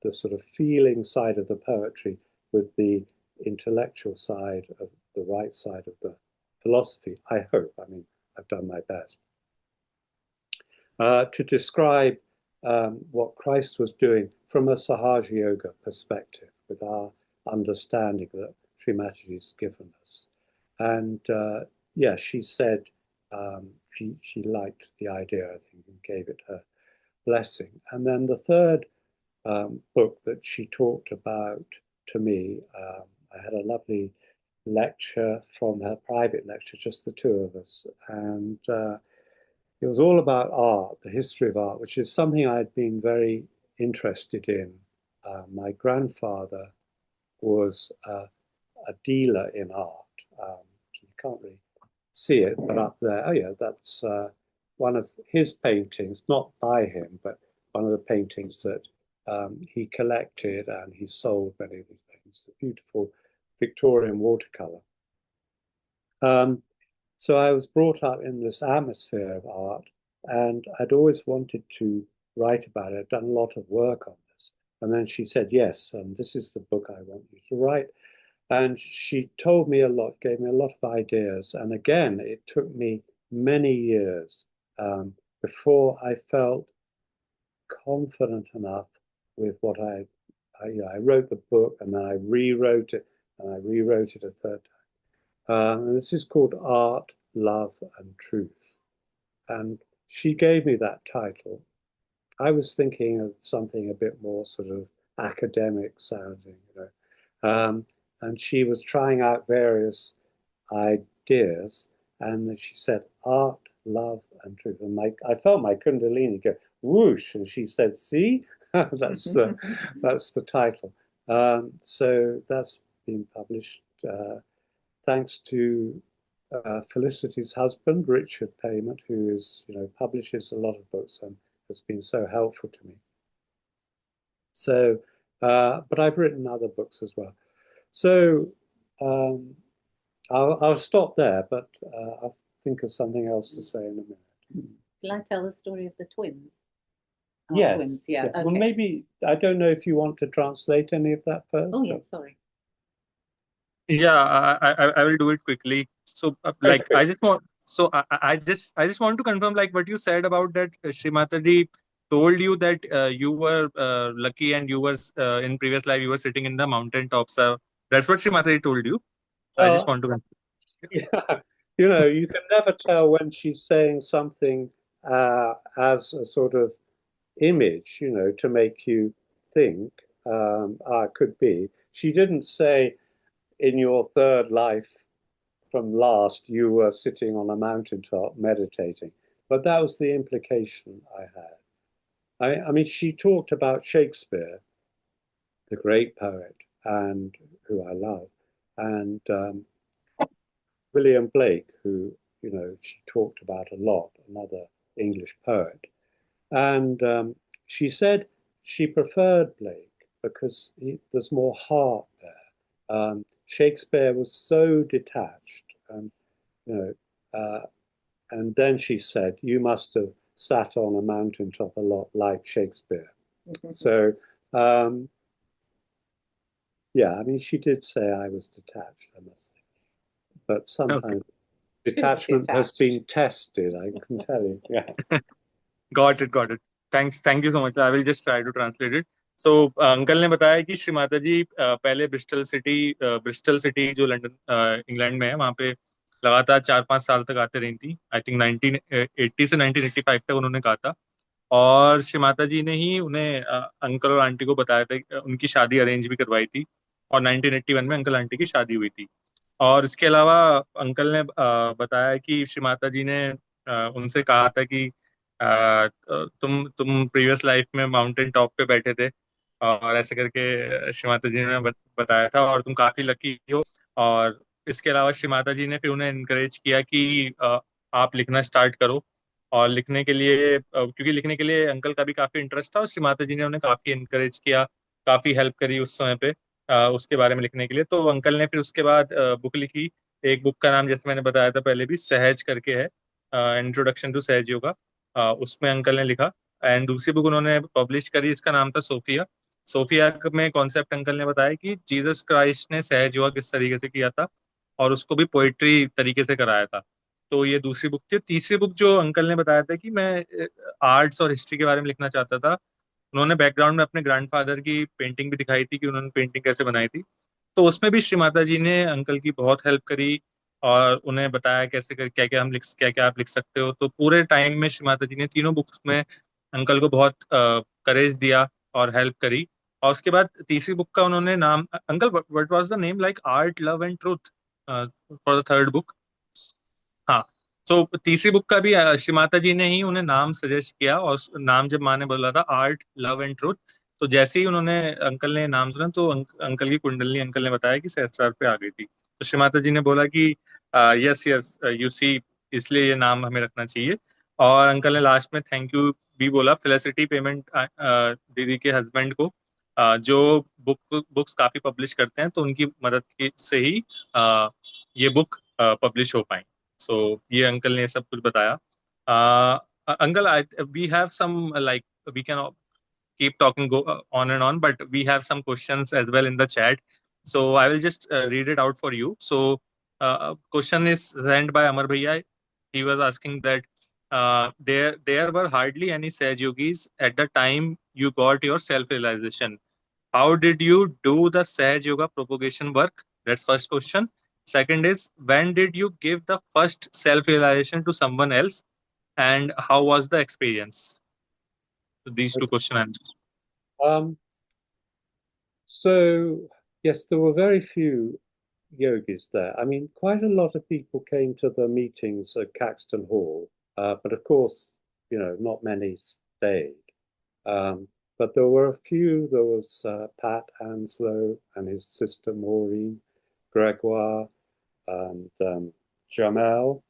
the sort of feeling side of the poetry with the intellectual side of the right side of the philosophy. I hope. I mean, I've done my best to describe what Christ was doing from a Sahaja Yoga perspective, with our understanding that Sri Mataji's given us. And yeah, she said she liked the idea, I think, and gave it her blessing. And then the third book that she talked about to me, I had a lovely lecture from her private lecture, just the two of us. And it was all about art, the history of art, which is something I'd been very interested in. My grandfather was a dealer in art. You can't really see it, but up there, oh yeah, that's one of his paintings, not by him, but one of the paintings that he collected, and he sold many of his paintings. A beautiful Victorian watercolor. So I was brought up in this atmosphere of art, and I'd always wanted to write about it. I'd done a lot of work on this. And then she said, yes, this is the book I want you to write. And she told me a lot, gave me a lot of ideas. And again, it took me many years before I felt confident enough with what I wrote the book, and then I rewrote it, and I rewrote it a third time. And this is called Art, Love, and Truth. And she gave me that title. I was thinking of something a bit more sort of academic sounding, and she was trying out various ideas, and she said art, love, and truth. And I felt my Kundalini go whoosh, and she said, "See, that's the title." So that's been published thanks to Felicity's husband, Richard Payment, who publishes a lot of books and has been so helpful to me. So, but I've written other books as well. So I'll stop there, but I'll think of something else to say in a minute. Shall I tell the story of the twins? Yes. Twins, yeah. Okay. Well, maybe, I don't know if you want to translate any of that first. Oh, yeah, sorry. Yeah, I will do it quickly. So like Okay. I just want to confirm like what you said about that Shri Mataji told you that you were lucky and you were in previous life you were sitting in the mountain tops. That's what Shri Mataji told you. So I just want to confirm. Yeah, you can never tell when she's saying something as a sort of image, to make you think, could be. She didn't say in your third life from last, you were sitting on a mountaintop meditating, but that was the implication I had. I mean, she talked about Shakespeare, the great poet, and who I love, and William Blake, who, she talked about a lot, another English poet. And she said she preferred Blake because there's more heart there. Shakespeare was so detached, and and then she said, "You must have sat on a mountaintop a lot like Shakespeare." So, yeah, I mean, she did say I was detached, I must say, but sometimes detachment has been tested. I can tell you. Yeah. Got it. Thank you so much. I will just try to translate it. So uncle ने बताया कि श्री माता जी पहले Bristol city जो London England में है वहाँ पे लगातार 4-5 साल तक आते रही थी. आई थिंक 1980 से 1985 तक उन्होंने कहा था. और श्री माता जी ने ही उन्हें अंकल और आंटी को बताया था. उनकी शादी अरेंज भी करवाई थी और 1981 में अंकल आंटी की शादी हुई थी. और इसके अलावा अंकल ने बताया कि श्री माता जी ने उनसे कहा था कि तुम प्रीवियस लाइफ में माउंटेन टॉप पे बैठे थे, और ऐसे करके श्री माता जी ने बताया था, और तुम काफी लकी हो। और इसके अलावा श्री माता जी ने फिर उन्हें इनकरेज किया कि आप लिखना स्टार्ट करो। और लिखने के लिए क्योंकि लिखने के लिए अंकल का भी काफी इंटरेस्ट था, और श्री माता जी ने उन्हें काफी इनकरेज किया, काफी हेल्प करी उस समय पे उसके बारे में लिखने के लिए। तो अंकल ने फिर उसके बाद बुक लिखी। एक बुक का नाम, जैसे मैंने बताया था पहले भी, सहज करके है, इंट्रोडक्शन टू सहज योगा। उसमें अंकल ने लिखा। एंड दूसरी बुक उन्होंने पब्लिश करी, इसका नाम था सोफिया। सोफिया में कॉन्सेप्ट अंकल ने बताया कि जीसस क्राइस्ट ने सहज योगा किस तरीके से किया था, और उसको भी पोइट्री तरीके से कराया था। तो ये दूसरी बुक थी। तीसरी बुक जो अंकल ने बताया था कि मैं आर्ट्स और हिस्ट्री के बारे में लिखना चाहता था, उन्होंने बैकग्राउंड में अपने ग्रैंडफादर की पेंटिंग भी दिखाई थी कि उन्होंने पेंटिंग कैसे बनाई थी। तो उसमें भी श्री माता जी ने अंकल की बहुत हेल्प करी, और उन्हें बताया कैसे कर क्या क्या क्या क्या आप लिख सकते हो। तो पूरे टाइम में श्री माता जी ने तीनों बुक्स में अंकल को बहुत करेज दिया और हेल्प करी। और उसके बाद तीसरी बुक का उन्होंने नाम, uncle what was the name, like art love and truth for the third book. हाँ। तो तीसरी बुक का भी श्री माता जी ने ही उन्हें नाम सजेस्ट किया, और नाम जब माँ ने बोला था आर्ट लव एंड ट्रूथ, तो जैसे ही उन्होंने अंकल ने नाम सुना, तो अंकल की कुंडली, अंकल ने बताया कि सहस्त्रार पे आ गई थी। तो श्री माता जी ने बोला कि यस यस यू सी, इसलिए ये नाम हमें रखना चाहिए। और अंकल ने लास्ट में थैंक यू भी बोला फेलिसिटी पेमेंट दीदी के हस्बैंड को, जो बुक्स काफी पब्लिश करते हैं, तो उनकी मदद की से ही ये बुक पब्लिश हो पाई। सो ये अंकल ने सब कुछ बताया। Uncle, I we have some, like, we can keep talking on and on, but we have some questions as well in the chat. So I will just read it out for you. So question is sent by Amar Bhaiya. He was asking that there were hardly any Saj yogis at the time you got your self realization. How did you do the Saj yoga propagation work? That's first question. Second is, when did you give the first self realization to someone else, and how was the experience? So these two question answers. Um, so, yes, there were very few yogis there. I mean, quite a lot of people came to the meetings at Caxton Hall, but of course, not many stayed. Um, but there were a few. There was Pat Anslow and his sister Maureen, Gregoire, and Jamel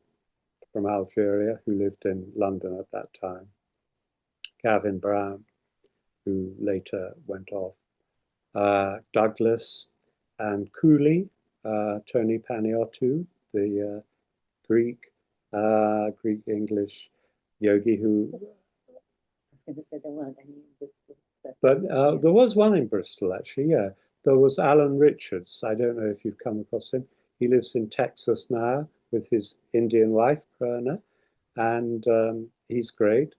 from Algeria, who lived in London at that time, Gavin Brown, who later went off, Douglas, and Cooley, Tony Paniotou, the Greek English yogi who. I was going to say there weren't any in Bristol. But there was one in Bristol, actually, yeah. There was Alan Richards. I don't know if you've come across him. He lives in Texas now with his Indian wife, Prerna, and he's great.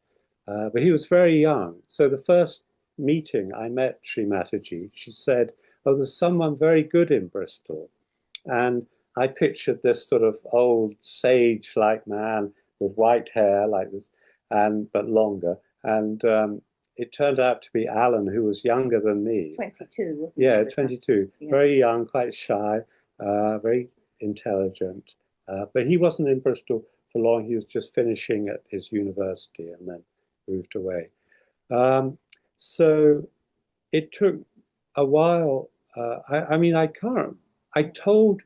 But he was very young. So the first meeting I met Sri Mataji, she said, "Oh, there's someone very good in Bristol." And I pictured this sort of old sage-like man with white hair like this, but longer. And it turned out to be Alan, who was younger than me. 22, wasn't he? Yeah, 22. Yeah. Very young, quite shy, very intelligent. But he wasn't in Bristol for long. He was just finishing at his university and then moved away. So it took a while. I mean, I can't. I told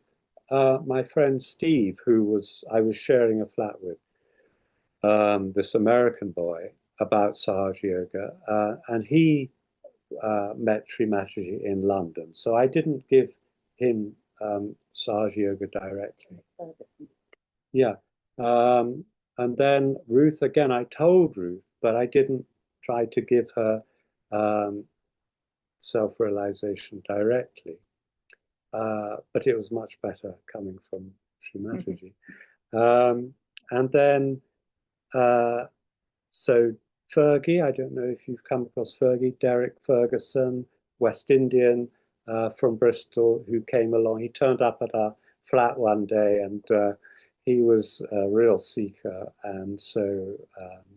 my friend Steve, I was sharing a flat with, this American boy, about Sahaj Yoga, and he met Sri Mataji in London. So I didn't give him Sahaj Yoga directly. Yeah. And then Ruth, again, I told Ruth, but I didn't try to give her self-realization directly. But it was much better coming from Sri Mataji. And then, so Fergie, I don't know if you've come across Fergie, Derek Ferguson, West Indian from Bristol, who came along. He turned up at our flat one day, and he was a real seeker. And so,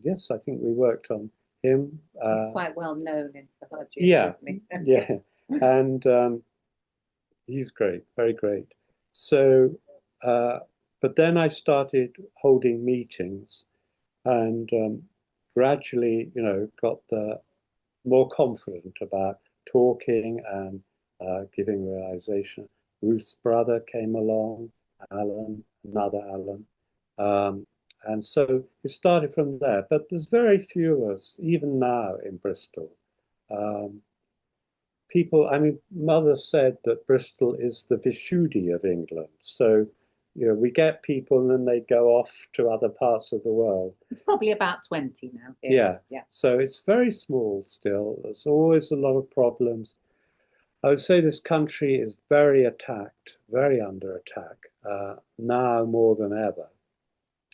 yes, I think we worked on him. He's quite well known in Sahaja, yeah, isn't he? yeah. And he's great, very great. So, but then I started holding meetings and gradually, got more confident about talking and giving realization. Ruth's brother came along, Alan, another Alan. And so it started from there. But there's very few of us, even now in Bristol. Um, Mother said that Bristol is the Vishuddhi of England. So, we get people and then they go off to other parts of the world. It's probably about 20 now. Yeah. Yeah. So it's very small still. There's always a lot of problems. I would say this country is very attacked, very under attack, now more than ever.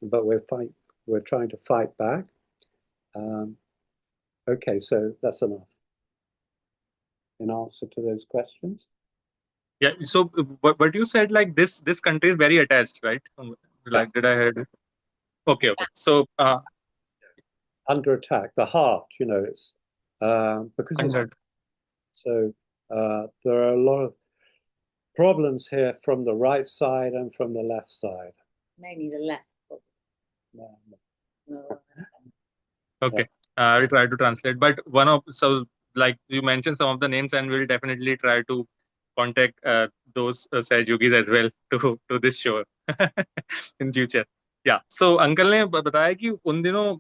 But we're trying to fight back. Okay, so that's enough in answer to those questions. Yeah. So, but you said like this country is very attached, right? Like, did I heard it? Okay. Okay. So, Under attack, the heart, it's because it's under. so there are a lot of problems here from the right side and from the left side. Mainly the left. Yeah. Okay. I'll try to translate. But like you mentioned some of the names, and we'll definitely try to contact those Sehjogis as well to this show in future. Yeah. So uncle ने बताया कि उन दिनों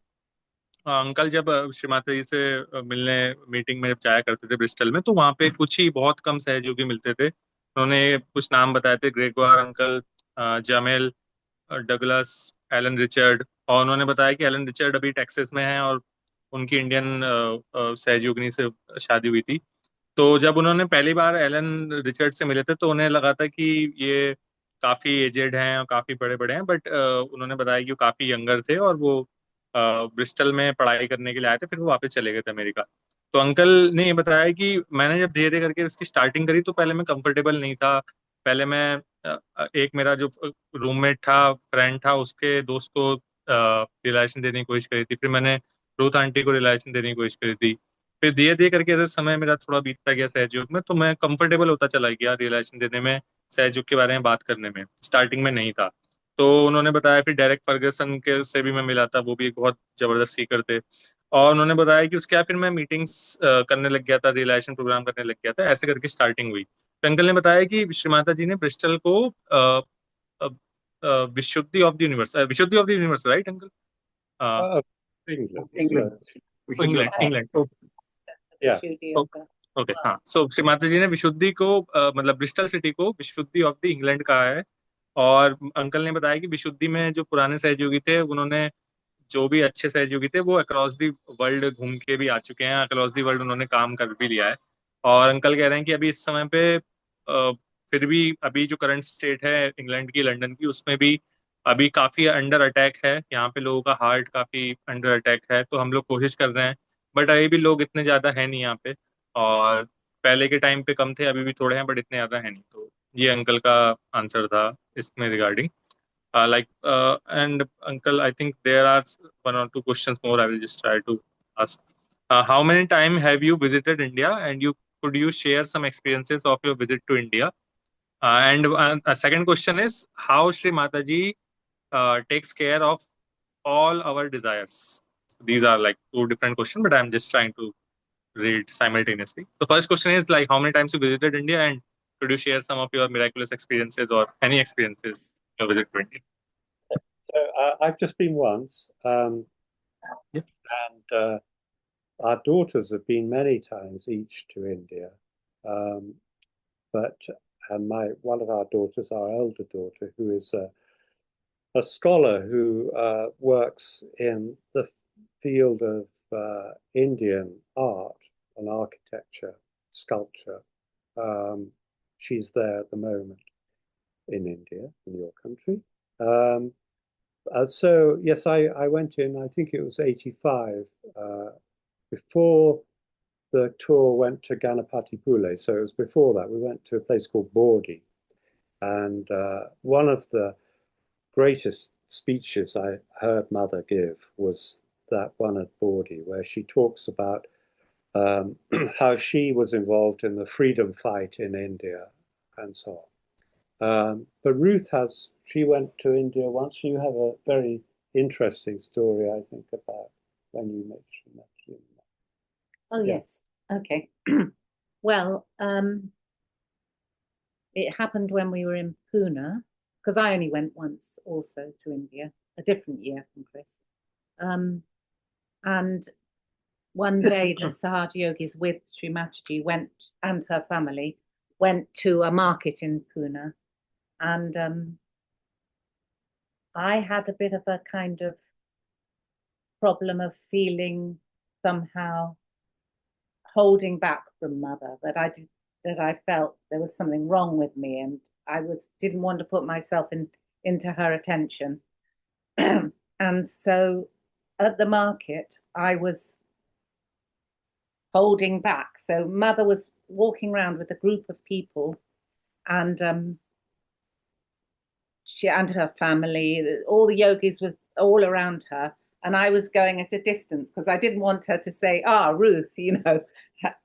uncle जब श्रीमाता जी से मिलने meeting में जब जाया करते थे ब्रिस्टल में, तो वहाँ पे कुछ ही बहुत कम सहयोगी मिलते थे। उन्होंने कुछ नाम बताए थे, Gregor uncle, Jamel, Douglas, Alan Richard. और उन्होंने बताया कि एलन रिचर्ड अभी टेक्सास में है और उनकी इंडियन सहयोगिनी से शादी हुई थी। तो जब उन्होंने पहली बार एलन रिचर्ड से मिले थे तो उन्हें लगा था कि ये काफी एजेड हैं और काफी बड़े बड़े हैं, बट उन्होंने बताया कि वो काफी यंगर थे और वो ब्रिस्टल में पढ़ाई करने के लिए आए थे, फिर वो वापस चले गए थे अमेरिका। तो अंकल ने ये बताया कि मैंने जब धीरे धीरे करके इसकी स्टार्टिंग करी तो पहले मैं कंफर्टेबल नहीं था। पहले मैं एक मेरा जो रूममेट था, फ्रेंड था, उसके दोस्त को रिलेशन देने की कोशिश करी थी। फिर मैंने रूथ आंटी को रिलेशन देने की कोशिश करी थी। फिर धीरे धीरे करके जैसे समय मेरा थोड़ा बीतता गया सहयोग में, तो मैं कंफर्टेबल होता चला गया रिलेशन देने में, सहयोग के बारे में बात करने में। स्टार्टिंग में नहीं था। तो उन्होंने बताया फिर डायरेक्ट फर्गसन के से भी मैं मिला था, वो भी एक बहुत जबरदस्त सीकर थे। और उन्होंने बताया कि उसके बाद फिर मैं मीटिंग्स करने लग गया था, रिलेशन प्रोग्राम करने लग गया था, ऐसे करके स्टार्टिंग हुई। तो अंकल ने बताया कि श्रीमाता जी ने ब्रिस्टल को अ, विशुद्धि ऑफ द यूनिवर्स, विशुद्धि of the universe, right uncle? England. England. England, England. Yeah. Okay, हाँ। सो श्री माता जी ने विशुद्धि को मतलब ब्रिस्टल सिटी को विशुद्धि ऑफ द इंग्लैंड कहा है। और अंकल ने बताया कि विशुद्धि में जो पुराने सहयोगी थे, उन्होंने जो भी अच्छे सहयोगी थे वो अक्रॉस दी वर्ल्ड घूम के भी आ चुके हैं, अक्रॉस दी वर्ल्ड उन्होंने काम कर भी लिया है। और अंकल कह रहे हैं कि अभी इस समय पे फिर भी अभी जो करंट स्टेट है इंग्लैंड की, लंदन की, उसमें भी अभी काफी अंडर अटैक है। यहाँ पे लोगों का हार्ट काफी अंडर अटैक है। तो हम लोग कोशिश कर रहे हैं, बट अभी भी लोग इतने ज्यादा है नहीं यहाँ पे। और पहले के टाइम पे कम थे, अभी भी थोड़े हैं, बट इतने ज्यादा है नहीं। तो ये अंकल का आंसर था इसमें regarding and uncle, I think there are one or two questions more. I will just try to ask. How many time have you visited India, and could you share some experiences of your visit to India? And a second question is how Sri Mataji takes care of all our desires. These are like two different questions, but I'm just trying to read simultaneously. The first question is like how many times you visited India, and could you share some of your miraculous experiences or any experiences your visit to India? So I've just been once, Yeah. and our daughters have been many times each to India. But and one of our daughters, our elder daughter, who is a scholar who works in the field of Indian art and architecture, sculpture. She's there at the moment in India, in your country. So yes, I went in, I think it was 85, before the tour went to Ganapati Pule. So it was before that. We went to a place called Bordi. And one of the greatest speeches I heard Mother give was that one at Bordi, where she talks about how she was involved in the freedom fight in India and so on. But Ruth she went to India once. You have a very interesting story, I think, about when you met Srimati. Oh, Yeah. yes. Okay. Well, it happened when we were in Pune, because I only went once also to India, a different year from Chris. And one day the Sahaja Yogis with Srimataji went, and her family went to a market in Pune. And I had a bit of a kind of problem of feeling somehow holding back from mother, that I felt there was something wrong with me, and I didn't want to put myself into her attention. And so at the market I was holding back. So mother was walking around with a group of people, and she and her family, all the yogis were all around her, and I was going at a distance because I didn't want her to say, Ruth,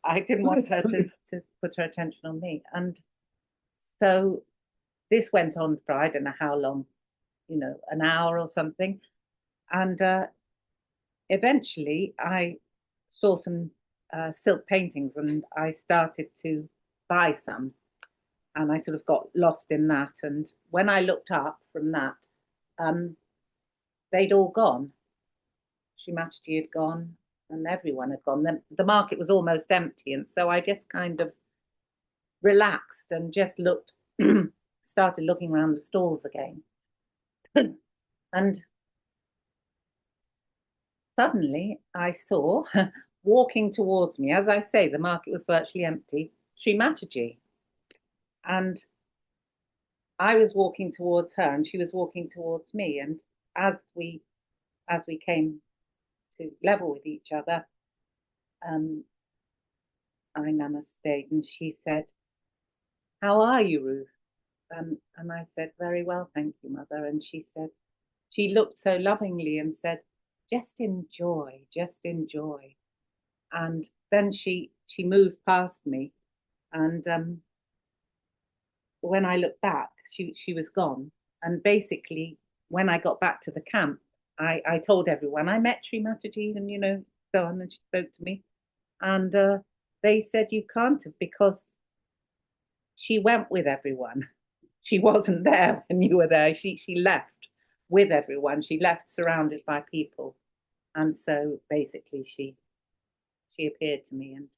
I didn't want her to put her attention on me. And so this went on for I don't know how long, an hour or something. And eventually I saw some silk paintings, and I started to buy some. And I sort of got lost in that. And when I looked up from that, they'd all gone. Srimataji had gone, and everyone had gone. The market was almost empty. And so I just kind of relaxed and just started looking around the stalls again. And suddenly I saw walking towards me, as I say, the market was virtually empty, Srimataji. And I was walking towards her and she was walking towards me. And as we came to level with each other, I namaste, and she said, "How are you, Ruth?" And I said, "Very well, thank you, mother." And she looked so lovingly and said, "Just enjoy, just enjoy." And then she moved past me, and when I looked back, she was gone. And basically, when I got back to the camp, I told everyone I met Sri Mataji, and so on, and she spoke to me, and they said you can't have, because she went with everyone. She wasn't there when you were there. She left with everyone. She left surrounded by people, and so basically she appeared to me and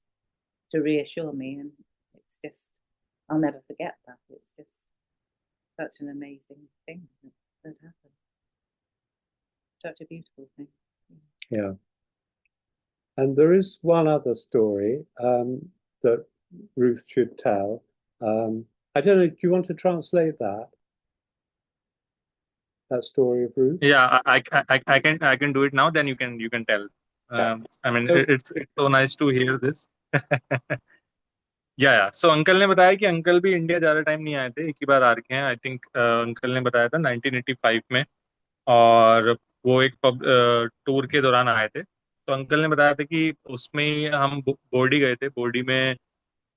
to reassure me, and it's just, I'll never forget that. It's just such an amazing thing that happened. Such a beautiful thing. Yeah. And there is one other story that Ruth should tell. I don't know, do you want to translate that story of Ruth? Yeah, I can do it now. Then you can tell. I mean, it's so nice to hear this. या सो uncle ने बताया कि uncle भी India ज्यादा time नहीं आए थे, एक ही बार आ रखे हैं। आई थिंक अंकल ने बताया था 1985 में, और वो एक टूर के दौरान आए थे। तो अंकल ने बताया था कि उसमें ही हम बोर्डी गए थे। बोर्डी में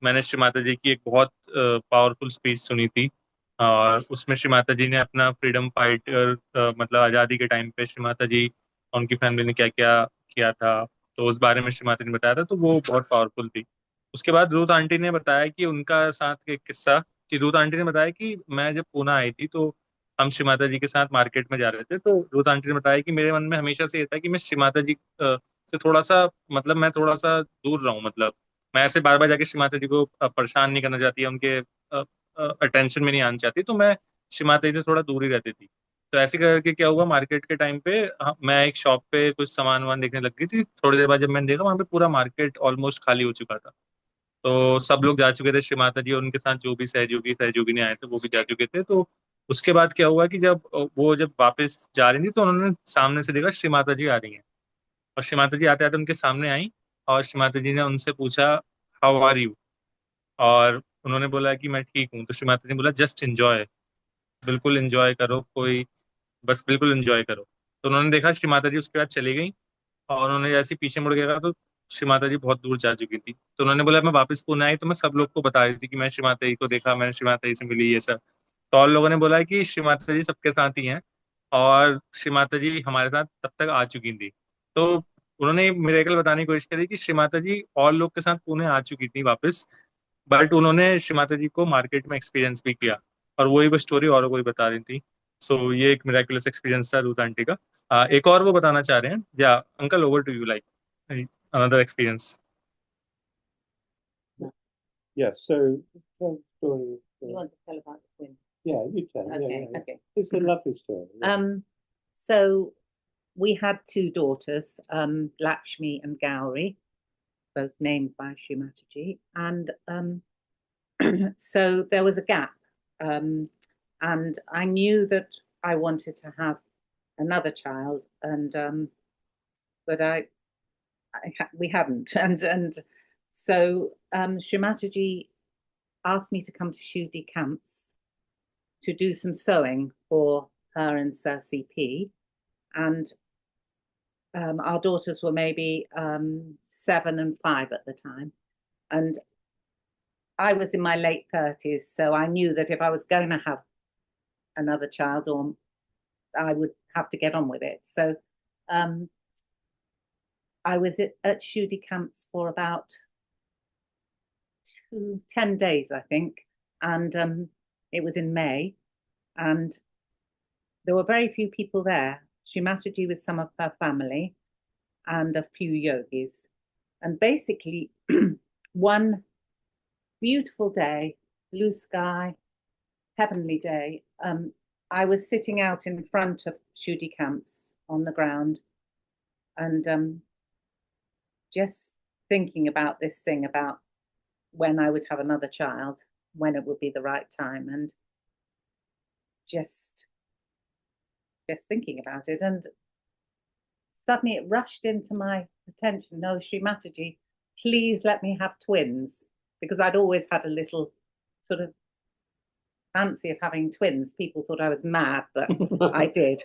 मैंने श्री माता जी की एक बहुत पावरफुल स्पीच सुनी थी, और उसमें श्री माता जी ने अपना फ्रीडम फाइटर, मतलब आज़ादी के टाइम पे श्री माता जी और उनकी फैमिली ने क्या क्या किया था, तो उस बारे में श्री माता जी ने बताया था। तो वो बहुत पावरफुल थी। उसके बाद रूथ आंटी ने बताया कि उनका साथ एक किस्सा, कि रूथ आंटी ने बताया कि मैं जब पूना आई थी तो हम श्री माता जी के साथ मार्केट में जा रहे थे। तो रूथ आंटी ने बताया कि मेरे मन में हमेशा से ये था कि मैं श्री माता जी से थोड़ा सा, मतलब मैं थोड़ा सा दूर रहूं। मतलब मैं ऐसे बार बार जाके श्री माता जी को परेशान नहीं करना चाहती, उनके अटेंशन में नहीं आना चाहती, तो मैं श्री माता जी से थोड़ा दूर ही रहती थी। तो ऐसे करके क्या हुआ, मार्केट के टाइम पे मैं एक शॉप पे कुछ सामान वामान देखने लग गई थी। थोड़ी देर बाद जब मैंने देखा, वहां पे पूरा मार्केट ऑलमोस्ट खाली हो चुका था। तो सब लोग जा चुके थे, श्री माता जी और उनके साथ जो भी सहयोगी सहयोगिनी आए थे वो भी जा चुके थे। तो उसके बाद क्या हुआ कि जब वापस जा रही थी तो उन्होंने सामने से देखा श्री माता जी आ रही हैं, और श्री माता जी आते आते उनके सामने आई, और श्री माता जी ने उनसे पूछा, हाउ आर यू? और उन्होंने बोला कि मैं ठीक हूँ। तो श्री माता जी ने बोला, जस्ट इंजॉय, बिल्कुल इंजॉय करो, कोई बस बिल्कुल इंजॉय करो। तो उन्होंने देखा श्री माता जी उसके बाद चली गई, और उन्होंने जैसे ही पीछे मुड़ गया तो श्री माता जी बहुत दूर जा चुकी थी। तो उन्होंने बोला, मैं वापस पुणे आई तो मैं सब लोग को बता रही थी कि मैं श्री माता जी को देखा, मैंने श्री माता जी से मिली, ये सब। तो और लोगों ने बोला है कि श्री माता जी सबके साथ ही हैं, और श्री माता जी हमारे साथ तब तक आ चुकी थी। तो उन्होंने मिरेकल बताने की कोशिश करी कि श्री माता जी और लोग के साथ पुणे आ चुकी थी वापस, बट उन्होंने श्री माता जी को मार्केट में एक्सपीरियंस भी किया, और वही वो स्टोरी और कोई बता रही थी। सो ये एक मिराकुलस एक्सपीरियंस था रूथ आंटी का। एक और वो बताना चाह रहे हैं, या uncle over to you, like another experience. Yes, so tell the story. You want to tell about the twins? Yeah, you tell. Okay, Yeah. okay. It's a lovely story. Yeah. So we had two daughters, Lakshmi and Gauri, both named by Shri Mataji, and so there was a gap, and I knew that I wanted to have another child, and but we hadn't, and so Shri Mataji asked me to come to Shudi camps to do some sewing for her and Sir CP, and our daughters were maybe 7 and 5 at the time, and I was in my late 30s, so I knew that if I was going to have another child, or I would have to get on with it. So I was at Shudi camps for about 10 days, I think, and it was in May, and there were very few people there. Shri Mataji with some of her family and a few yogis. And basically, one beautiful day, blue sky, heavenly day, I was sitting out in front of Shudi camps on the ground, and just thinking about this thing about when I would have another child, when it would be the right time, and just thinking about it. And suddenly it rushed into my attention, no, Shri Mataji, please let me have twins, because I'd always had a little sort of fancy of having twins. People thought I was mad, but I did.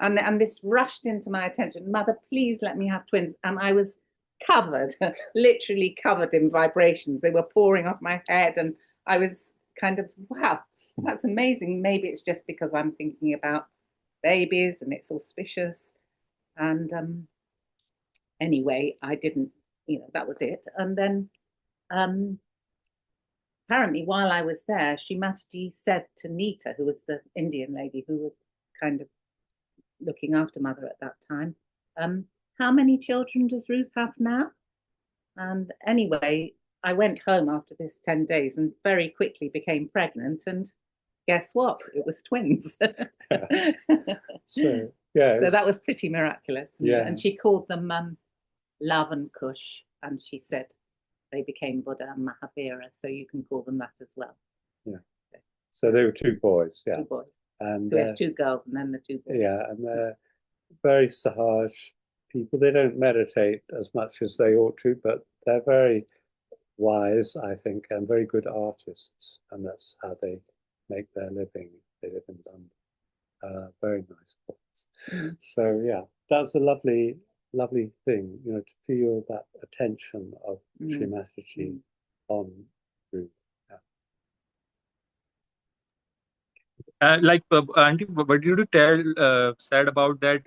And this rushed into my attention, Mother, please let me have twins. And I was covered, literally covered in vibrations. They were pouring off my head, and I was kind of, wow, that's amazing. Maybe it's just because I'm thinking about babies and it's auspicious. And anyway, I didn't, that was it. And then apparently while I was there, Shri Mataji said to Nita, who was the Indian lady who was kind of looking after Mother at that time, how many children does Ruth have now? And anyway, I went home after this 10 days and very quickly became pregnant. And guess what? It was twins. So, yeah. So that was pretty miraculous. Yeah. And she called them Love and Kush. And she said they became Buddha and Mahavira. So you can call them that as well. Yeah. So they were two boys. Yeah. Two boys. And so we had two girls and then the two boys. Yeah. And they're very sahaj people. They don't meditate as much as they ought to, but they're very wise, I think, and very good artists. And that's how they make their living. They live in London. Very nice boys. So, yeah, that's a lovely thing, to feel that attention of Shri Mataji on Ruth. Auntie, what did you said about that?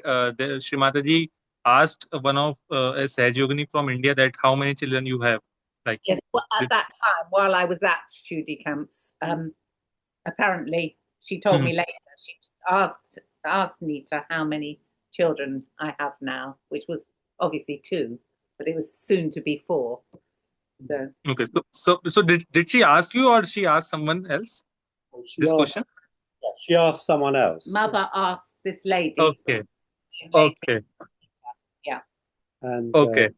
Shri Mataji asked one of a Sahaj Yogini from India that how many children you have. Like, yes, well, at that time, while I was at Shudi camps, apparently she told me later. She asked Nita how many children I have now, which was obviously 2, but it was soon to be 4. So okay, so did she ask you, or she asked someone else this question? Yeah, she asked someone else. Mother asked this lady. Okay. Okay. Yeah. And okay.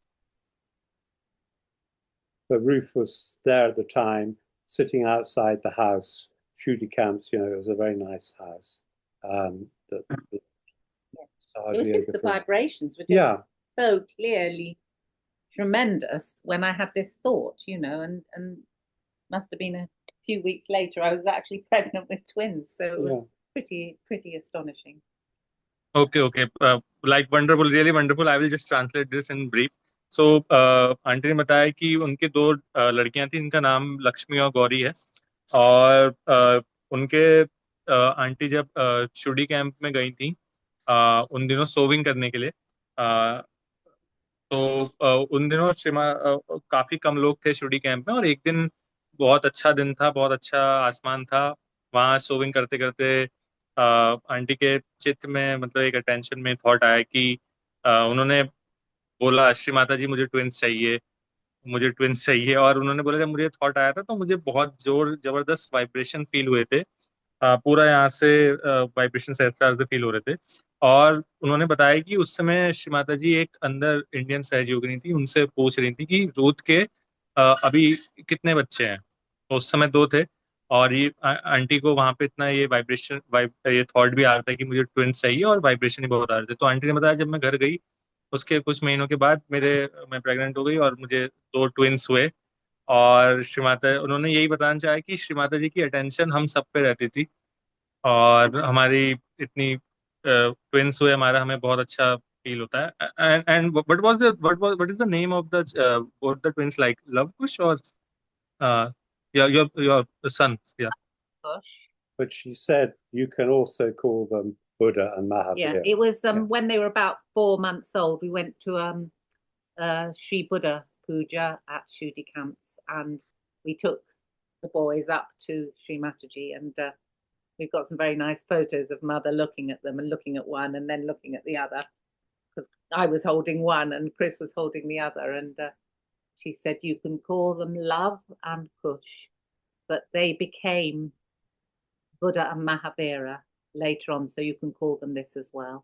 But Ruth was there at the time, sitting outside the house, Shudi camps. It was a very nice house. It was just the vibrations were just so clearly tremendous when I had this thought, and must have been a few weeks later I was actually pregnant with twins. So it was pretty astonishing. Okay. Like wonderful, really wonderful. I will just translate this in brief. So, aunty ने बताया कि उनके 2 लड़कियां थी, इनका नाम लक्ष्मी और गौरी है, और उनके आंटी जब शुडी कैंप में गई थी उन दिनों सोविंग करने के लिए, तो उन दिनों काफी कम लोग थे शुडी कैंप में, और एक दिन बहुत अच्छा दिन था, बहुत अच्छा आसमान था। वहाँ सोविंग करते करते आंटी के चित्त में मतलब एक अटेंशन में थॉट आया कि उन्होंने बोला, श्री माता जी मुझे ट्विंस चाहिए, मुझे ट्विंस चाहिए। और उन्होंने बोला, जब मुझे थॉट आया था तो मुझे बहुत जोर जबरदस्त वाइब्रेशन फील हुए थे, पूरा यहाँ से वाइब्रेशन सहस्त्रार से फील हो रहे थे। और उन्होंने बताया कि उस समय श्री माता जी एक अंदर इंडियन सहयोगिनी थी, उनसे पूछ रही थी कि रूथ के अभी कितने बच्चे हैं। तो उस समय दो थे, और ये आंटी को वहां पे इतना ये वाइब्रेशन ये थॉट भी आ रहा था कि मुझे ट्विंस चाहिए, और वाइब्रेशन ही बहुत आ रहे थे। तो आंटी ने बताया, जब मैं घर गई उसके कुछ महीनों के बाद मैं प्रेग्नेंट हो गई और मुझे दो ट्विंस हुए। और श्री माता, उन्होंने यही बताना चाहा कि श्री माता जी की अटेंशन हम सब पे रहती थी, और हमारी इतनी ट्विंस हुए हमारा, हमें बहुत अच्छा फील होता है। And what is the name of the both the twins, like Luv Kush और योर सन, या? Push. But she said you can also call them Buddha and Mahavir. Yeah, it was Yeah. when they were about 4 months old. We went to Sri Buddha puja at Shudi camps, and we took the boys up to Sri Mataji, and we've got some very nice photos of mother looking at them and looking at one and then looking at the other, because I was holding one and Chris was holding the other, and she said you can call them Love and Kush, but they became Buddha and Mahavira later on, so you can call them this as well.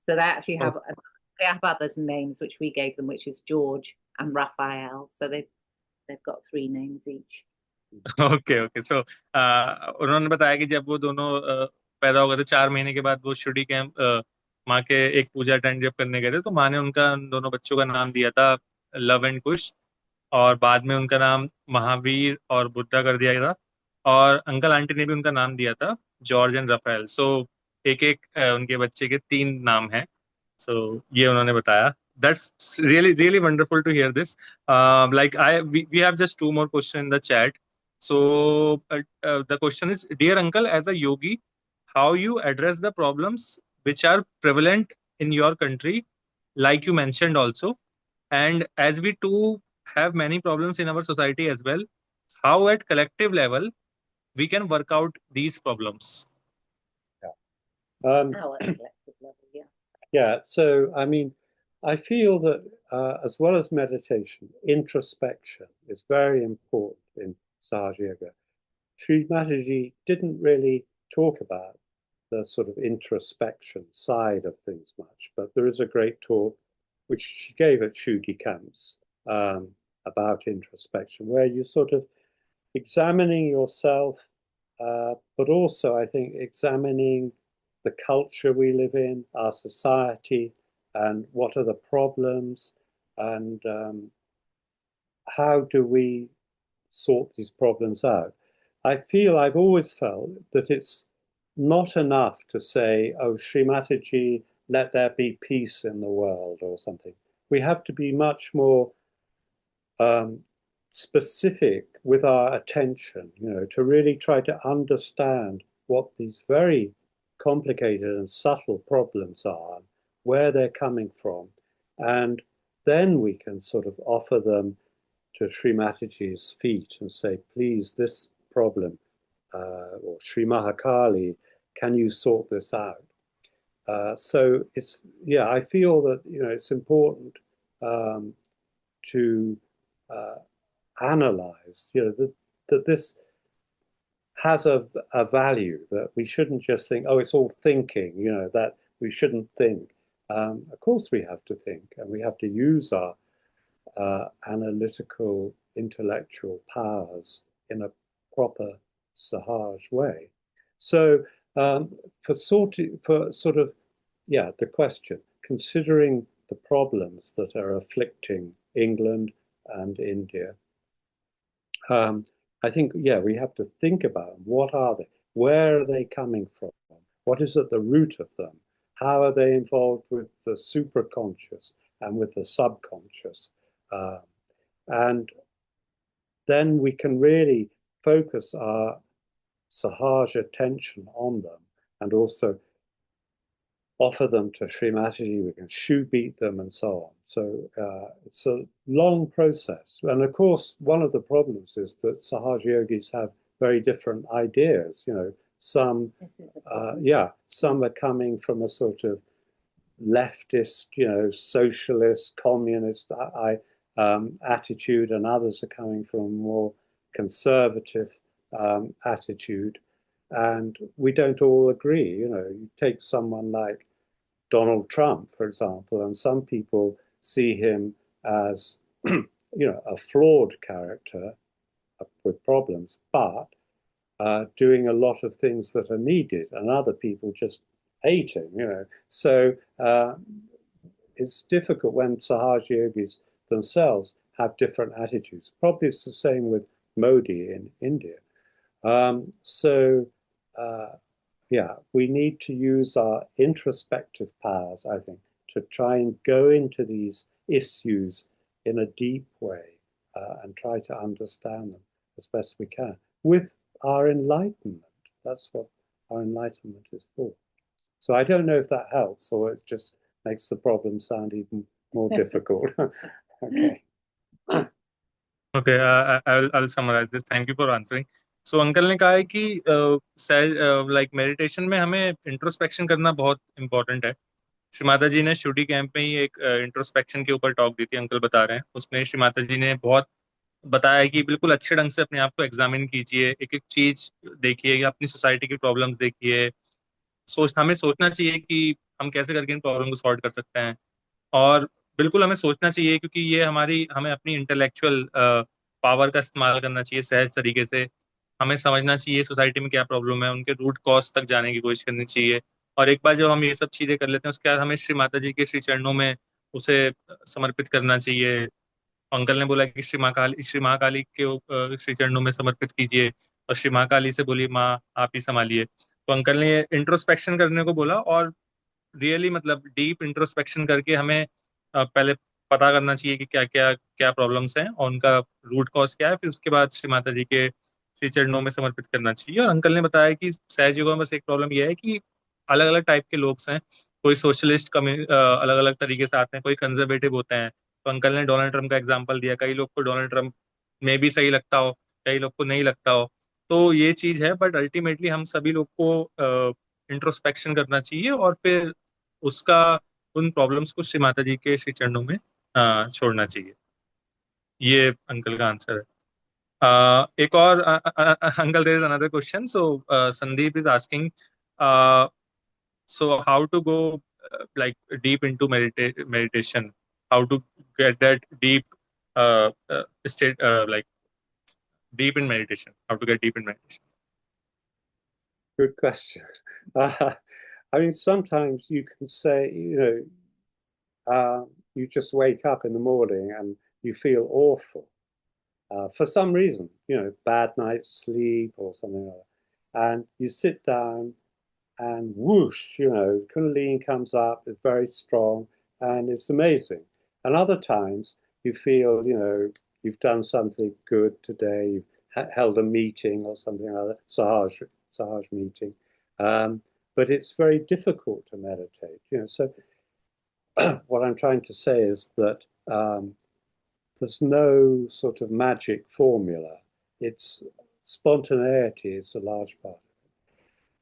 So they have other names which we gave them, which is George and Raphael. So they've got 3 names each. Okay okay, so उन्होंने बताया कि जब वो दोनों पैदा हो गए थे, 4 महीने के बाद वो शुडी कैंप माँ के एक पूजा अटेंड जब करने गए थे, तो माँ ने उनका उन दोनों बच्चों का नाम दिया था लव एंड कुश, और बाद में उनका नाम महावीर और बुद्धा कर दिया गया था। और अंकल आंटी ने भी उनका नाम दिया था जॉर्ज एंड राफेल। सो एक एक उनके बच्चे के 3 नाम हैं। सो ये उन्होंने बताया। That's really really wonderful to hear this. Like we have just two more questions in the chat. So the question is, dear uncle, as a yogi, how you address the problems which are prevalent in your country, like you mentioned also, and as we too have many problems in our society as well, how at collective level we can work out these problems? Um, Now at a collective level, yeah. yeah, so I mean, I feel that as well as meditation, introspection is very important in Sahaja Yoga. Sri Mataji didn't really talk about the sort of introspection side of things much, but there is a great talk which she gave at Shugi camps about introspection, where you sort of examining yourself, but also I think examining the culture we live in, our society, and what are the problems, and how do we sort these problems out. I feel I've always felt that it's not enough to say, oh, Sri Mataji, let there be peace in the world or something. We have to be much more specific with our attention, to really try to understand what these very complicated and subtle problems are, where they're coming from, and then we can sort of offer them to Sri Mataji's feet and say, please, this problem, or Sri Mahakali, can you sort this out? So I feel that, it's important to analyze, that this has a value, that we shouldn't just think, oh, it's all thinking, that we shouldn't think. Of course we have to think, and we have to use our analytical, intellectual powers in a proper Sahaj way. So for sort of, the question, considering the problems that are afflicting England and India, I think, we have to think about them. What are they? Where are they coming from? What is at the root of them? How are they involved with the superconscious and with the subconscious? And then we can really focus our Sahaj attention on them and also offer them to Srimataji, we can shoe beat them and so on. So it's a long process. And of course, one of the problems is that Sahaj yogis have very different ideas. You know, some are coming from a sort of leftist, socialist, communist attitude, and others are coming from a more conservative attitude. And we don't all agree. You take someone like Donald Trump, for example, and some people see him as, a flawed character with problems, but doing a lot of things that are needed, and other people just hate him. So it's difficult when Sahaj yogis themselves have different attitudes. Probably it's the same with Modi in India. So we need to use our introspective powers, I think, to try and go into these issues in a deep way and try to understand them as best we can with our enlightenment. That's what our enlightenment is for. So I don't know if that helps or it just makes the problem sound even more difficult. Okay. Okay, I'll summarize this. Thank you for answering. So uncle ने कहा है कि like meditation में हमें introspection करना बहुत important है. श्री माता जी ने शूटी कैंप में ही एक इंट्रोस्पेक्शन के ऊपर टॉक दी थी, अंकल बता रहे हैं. उसमें श्री माता जी ने बहुत बताया कि बिल्कुल अच्छे ढंग से अपने आप को एग्जामिन कीजिए, एक एक चीज देखिए, अपनी सोसाइटी की प्रॉब्लम्स देखिए, हमें सोचना चाहिए कि हम कैसे करके इन प्रॉब्लम को सॉल्व कर सकते हैं. और बिल्कुल हमें सोचना चाहिए, क्योंकि ये हमें अपनी इंटेलेक्चुअल पावर का इस्तेमाल करना चाहिए सहज तरीके से. हमें समझना चाहिए सोसाइटी में क्या प्रॉब्लम है, उनके रूट कॉज तक जाने की कोशिश करनी चाहिए. और एक बार जब हम ये सब चीजें कर लेते हैं, उसके बाद हमें श्री माता जी के श्री चरणों में उसे समर्पित करना चाहिए. अंकल ने बोला कि श्री महाकाली के श्री चरणों में समर्पित कीजिए और श्री महाकाली से बोलिए, माँ आप ही संभालिए. तो अंकल ने ये इंट्रोस्पेक्शन करने को बोला, और रियली मतलब डीप इंट्रोस्पेक्शन करके हमें पहले पता करना चाहिए कि क्या क्या क्या प्रॉब्लम्स हैं और उनका रूट कॉज क्या है. फिर उसके बाद श्री माता जी के श्री चरणों में समर्पित करना चाहिए. और अंकल ने बताया कि सहज युगों में बस एक प्रॉब्लम यह है कि अलग अलग टाइप के लोग हैं. कोई सोशलिस्ट अलग अलग तरीके से आते हैं, कोई कंजर्वेटिव होते हैं. तो अंकल ने डोनाल्ड ट्रंप का एग्जाम्पल दिया. कई लोग को डोनाल्ड ट्रंप में भी सही लगता हो, कई लोग को नहीं लगता हो. तो ये चीज है, बट अल्टीमेटली हम सभी लोग को इंट्रोस्पेक्शन करना चाहिए और फिर उसका उन प्रॉब्लम्स को श्री माता जी के श्री चरणों में छोड़ना चाहिए. ये अंकल का आंसर है. एक और uncle, there is another question. So Sandeep is asking, so how to go like deep into meditation, how to get that deep state, like deep in meditation, how to get deep in meditation. Good question. I mean, sometimes you can say, you just wake up in the morning and you feel awful for some reason, bad night's sleep or something like that. And you sit down and whoosh, Kundalini comes up, it's very strong and it's amazing. And other times you feel, you've done something good today, you've held a meeting or something like that, Sahaj meeting. But it's very difficult to meditate, So what I'm trying to say is that there's no sort of magic formula. It's spontaneity is a large part.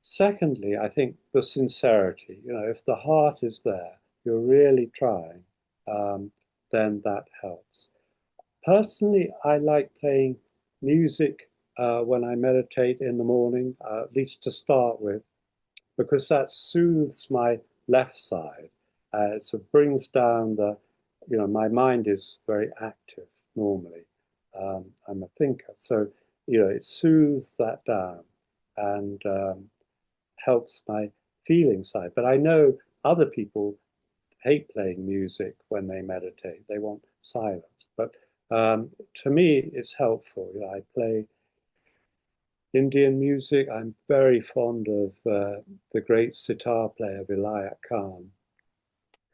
Secondly, I think the sincerity, if the heart is there, you're really trying, then that helps. Personally, I like playing music when I meditate in the morning, at least to start with, because that soothes my left side. It sort of brings down my mind is very active normally. I'm a thinker, so, it soothes that down and helps my feeling side. But I know other people hate playing music when they meditate. They want silence. But to me, it's helpful. I play Indian music. I'm very fond of the great sitar player Vilayat Khan,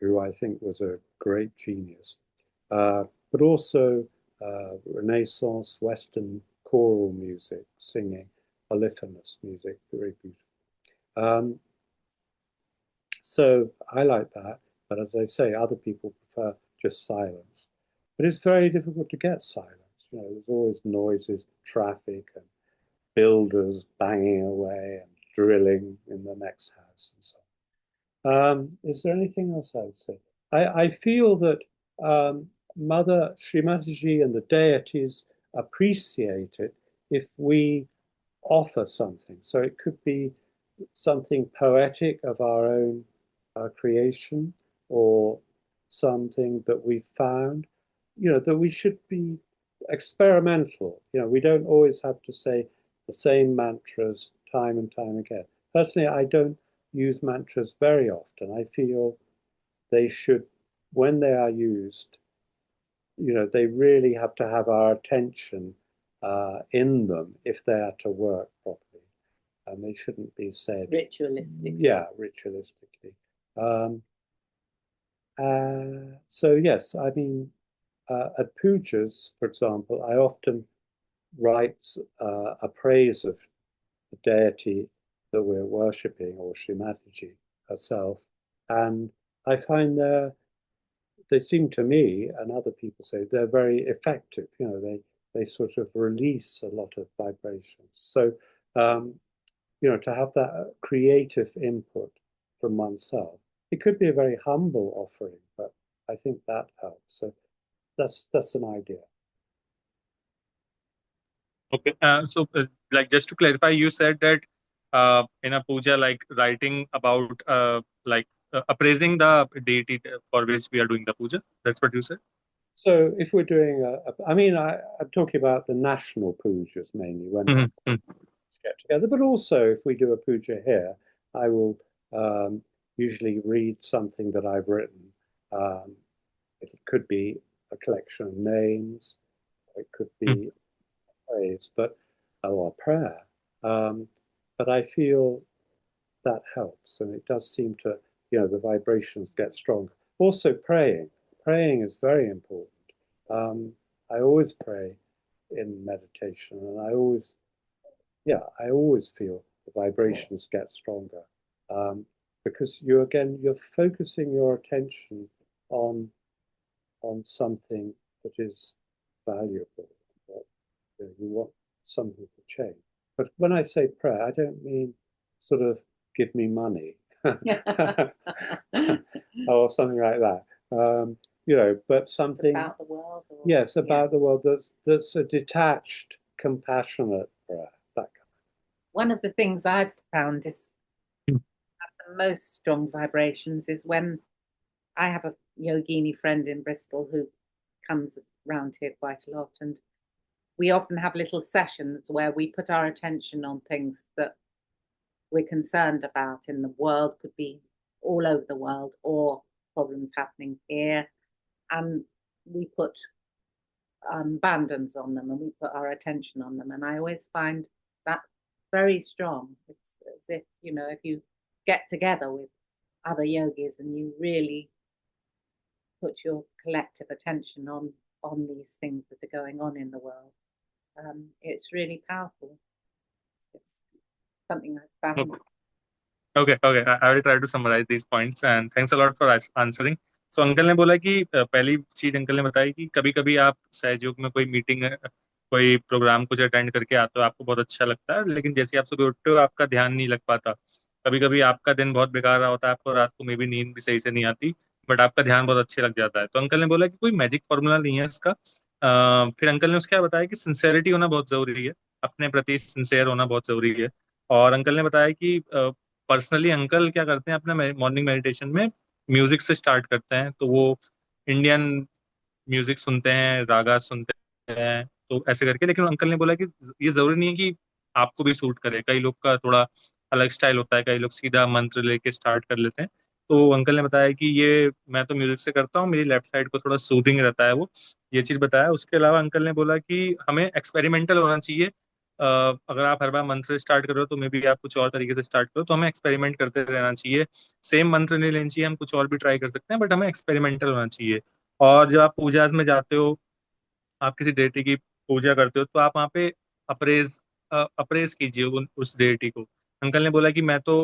who I think was a great genius. But also Renaissance Western choral music, singing. polyphonous music, very beautiful. So I like that, but as I say, other people prefer just silence. But it's very difficult to get silence. There's always noises, traffic, and builders banging away and drilling in the next house and so on. Is there anything else I would say? I feel that Mother Srimataji and the deities appreciate it if we offer something. So it could be something poetic of our own creation, or something that we found, that we should be experimental. We don't always have to say the same mantras time and time again. Personally, I don't use mantras very often. I feel they should, when they are used, they really have to have our attention in them if they are to work properly. And they shouldn't be said Ritualistic. Yeah, ritualistically. So yes, I mean, at pujas, for example, I often write a praise of the deity that we're worshipping, or Srimataji herself, and I find they seem to me, and other people say, they're very effective. They sort of release a lot of vibrations. So to have that creative input from oneself. It could be a very humble offering, but I think that helps. So that's an idea. Okay. Like, just to clarify, you said that in a puja, like writing about appraising the deity for which we are doing the puja. That's what you said. So if we're doing I'm talking about the national pujas mainly, when Mm-hmm. get together, but also if we do a puja here, I will usually read something that I've written. It could be a collection of names, it could be praise, or prayer. But I feel that helps, and it does seem to, the vibrations get stronger. Also, praying is very important. I always pray in meditation, and I always feel the vibrations get stronger, because you're focusing your attention on something that is valuable, that you want something to change. But when I say prayer, I don't mean sort of give me money or something like that. But something about the world. Yes, about the world that's a detached, compassionate prayer. That kind. One of the things I've found is the most strong vibrations is when I have a yogini friend in Bristol who comes round here quite a lot, and we often have little sessions where we put our attention on things that we're concerned about in the world, could be all over the world, or problems happening here, and we put bandans on them, and we put our attention on them, and I always find that very strong. It's as if, if you get together with other yogis and you really put your collective attention on these things that are going on in the world, it's really powerful. It's something I've found. Okay. I will try to summarize these points, and thanks a lot for answering. So uncle ने बोला कि पहली चीज uncle ने बताई कि कभी कभी आप सहयोग में कोई मीटिंग, कोई प्रोग्राम कुछ अटेंड करके आते हो, आपको बहुत अच्छा लगता है, लेकिन जैसे आप सुबह उठते हो आपका ध्यान नहीं लग पाता। कभी कभी आपका दिन बहुत बेकार रहा होता है, आपको रात को में भी नींद भी सही से नहीं आती, बट आपका ध्यान बहुत अच्छे लग जाता है। तो अंकल ने बोला कि कोई मैजिक फॉर्मूला नहीं है इसका। फिर अंकल ने उसके बाद बताया कि सिंसेरिटी होना बहुत जरूरी है, अपने प्रति सिंसेयर होना बहुत जरूरी है। और अंकल ने बताया कि पर्सनली अंकल क्या करते हैं, अपना मॉर्निंग मेडिटेशन में म्यूजिक से स्टार्ट करते हैं। तो वो इंडियन म्यूजिक सुनते हैं, रागा सुनते हैं, तो ऐसे करके। लेकिन अंकल ने बोला कि ये जरूरी नहीं है कि आपको भी सूट करे, कई लोग का थोड़ा अलग स्टाइल होता है, कई लोग सीधा मंत्र लेके स्टार्ट कर लेते हैं। तो अंकल ने बताया कि ये मैं तो म्यूजिक से करता हूँ, मेरी लेफ्ट साइड को थोड़ा सूदिंग रहता है वो, ये चीज बताया। उसके अलावा अंकल ने बोला कि हमें एक्सपेरिमेंटल होना चाहिए। अगर आप हर बार मंत्र से स्टार्ट कर रहे हो तो मे बी आप कुछ और तरीके से स्टार्ट करो, तो हमें एक्सपेरिमेंट करते रहना चाहिए। सेम मंत्र नहीं लेना चाहिए, हम कुछ और भी ट्राई कर सकते हैं, बट हमें एक्सपेरिमेंटल होना चाहिए। और जब आप पूजा में जाते हो, आप किसी डेटी की पूजा करते हो, तो आप वहाँ पे अप्रेज अप्रेस कीजिए उस डेटी को। अंकल ने बोला कि मैं तो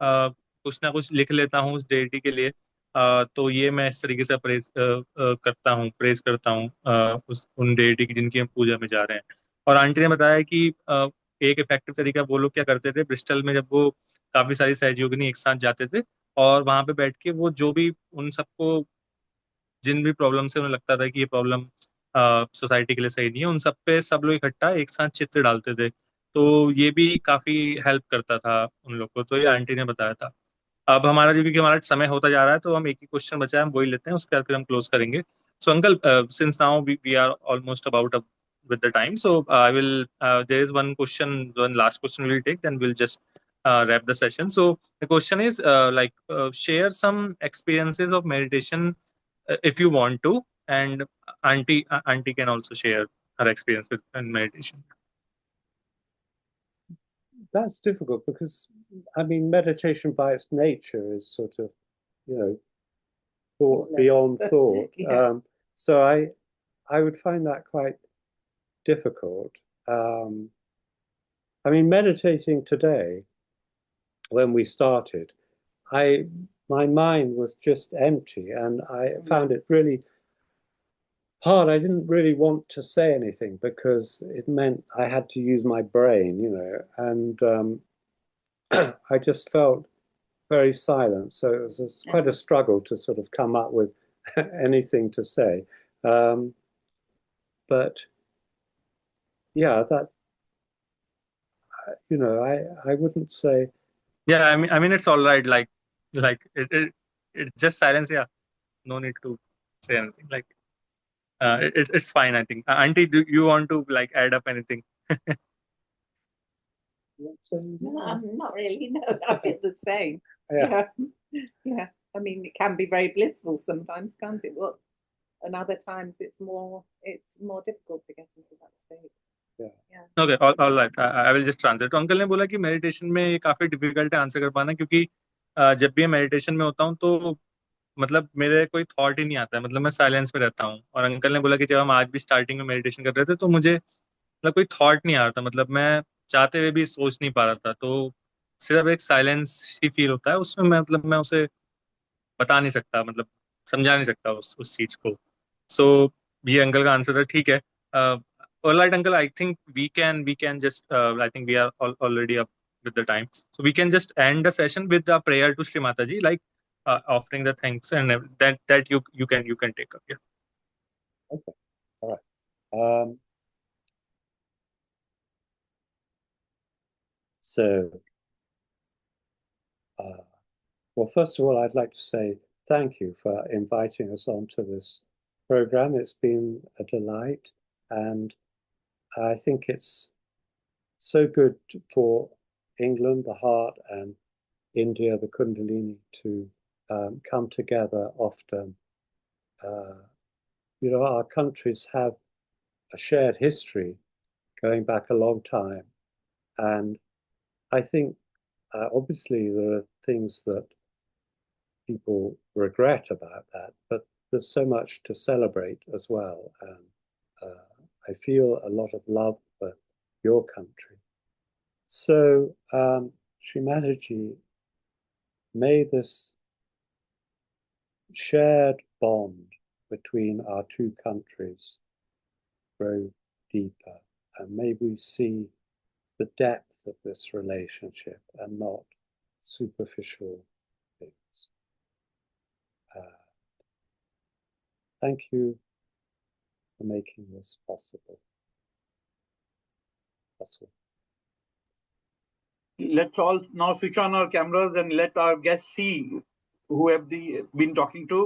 कुछ ना कुछ लिख लेता हूँ उस डेटी के लिए, तो ये मैं इस तरीके से अप्रेस करता हूँ, प्रेस करता हूँ उस उन डेटी की जिनकी हम पूजा में जा रहे हैं। और आंटी ने बताया कि एक इफेक्टिव तरीका वो लोग क्या करते थे ब्रिस्टल में, जब वो काफी सारी सहयोगिनी एक साथ जाते थे और वहां पे बैठ के वो जो भी उन सबको जिन भी प्रॉब्लम से उन्हें लगता था कि ये प्रॉब्लम सोसाइटी के लिए सही नहीं है, उन सब पे सब लोग इकट्ठा एक साथ चित्र डालते थे। तो ये भी काफी हेल्प करता था उन लोग को, तो ये आंटी ने बताया था। अब हमारा जो, क्योंकि हमारा समय होता जा रहा है, तो हम एक ही क्वेश्चन बचा है, हम वही लेते हैं, उसके बाद फिर हम क्लोज करेंगे। So uncle, since now we are almost about up with the time, so I will there is one question, one last question we'll take, then we'll just wrap the session. So the question is, share some experiences of meditation, if you want to, and auntie can also share her experience with meditation. That's difficult because, I mean, meditation by its nature is sort of, you know, thought beyond thought. Yeah. So I would find that quite difficult. I mean, meditating today, when we started, my mind was just empty, and I found it really hard. I didn't really want to say anything because it meant I had to use my brain, you know, and I just felt very silent. So it was quite a struggle to sort of come up with anything to say. But yeah, that, you know, I wouldn't say. Yeah, I mean it's all right, like it's just silence. Yeah, no need to say anything, like it's fine, I think. Auntie, do you want to like add up anything? No, I'm not really. No, I feel the same. Yeah. Yeah. I mean, it can be very blissful sometimes, can't it? Well, and other times it's more difficult to get into that state. Yeah. Okay, all right. I will just translate. तो uncle ने बोला कि meditation में ये काफी difficult है answer कर पाना, क्योंकि जब भी मैं मेडिटेशन में होता हूँ तो मतलब मेरे कोई थॉट ही नहीं आता है, मतलब मैं साइलेंस में रहता हूँ। और अंकल ने बोला कि जब हम आज भी स्टार्टिंग में मेडिटेशन कर रहे थे तो मुझे मतलब कोई थॉट नहीं आ रहा था, मतलब मैं चाहते हुए भी सोच नहीं पा रहा था। तो सिर्फ एक साइलेंस ही फील होता है उसमें, मतलब मैं उसे बता नहीं सकता, मतलब समझा नहीं सकता उस चीज को। सो ये अंकल का आंसर है, ठीक है। Alright uncle, I think we can just I think we are already up with the time, so we can just end the session with a prayer to Shri Mataji, like offering the thanks, and that you can take up. Yeah. Okay. All right. So, well, first of all, I'd like to say thank you for inviting us onto this program. It's been a delight, and I think it's so good for England, the heart, and India, the Kundalini, to come together often. You know, our countries have a shared history going back a long time, and I think obviously there are things that people regret about that, but there's so much to celebrate as well. And I feel a lot of love for your country. So, Sri Mataji, may this shared bond between our two countries grow deeper, and may we see the depth of this relationship and not superficial things. Thank you for making this possible. That's all. Let's all now switch on our cameras and let our guests see who have been talking to.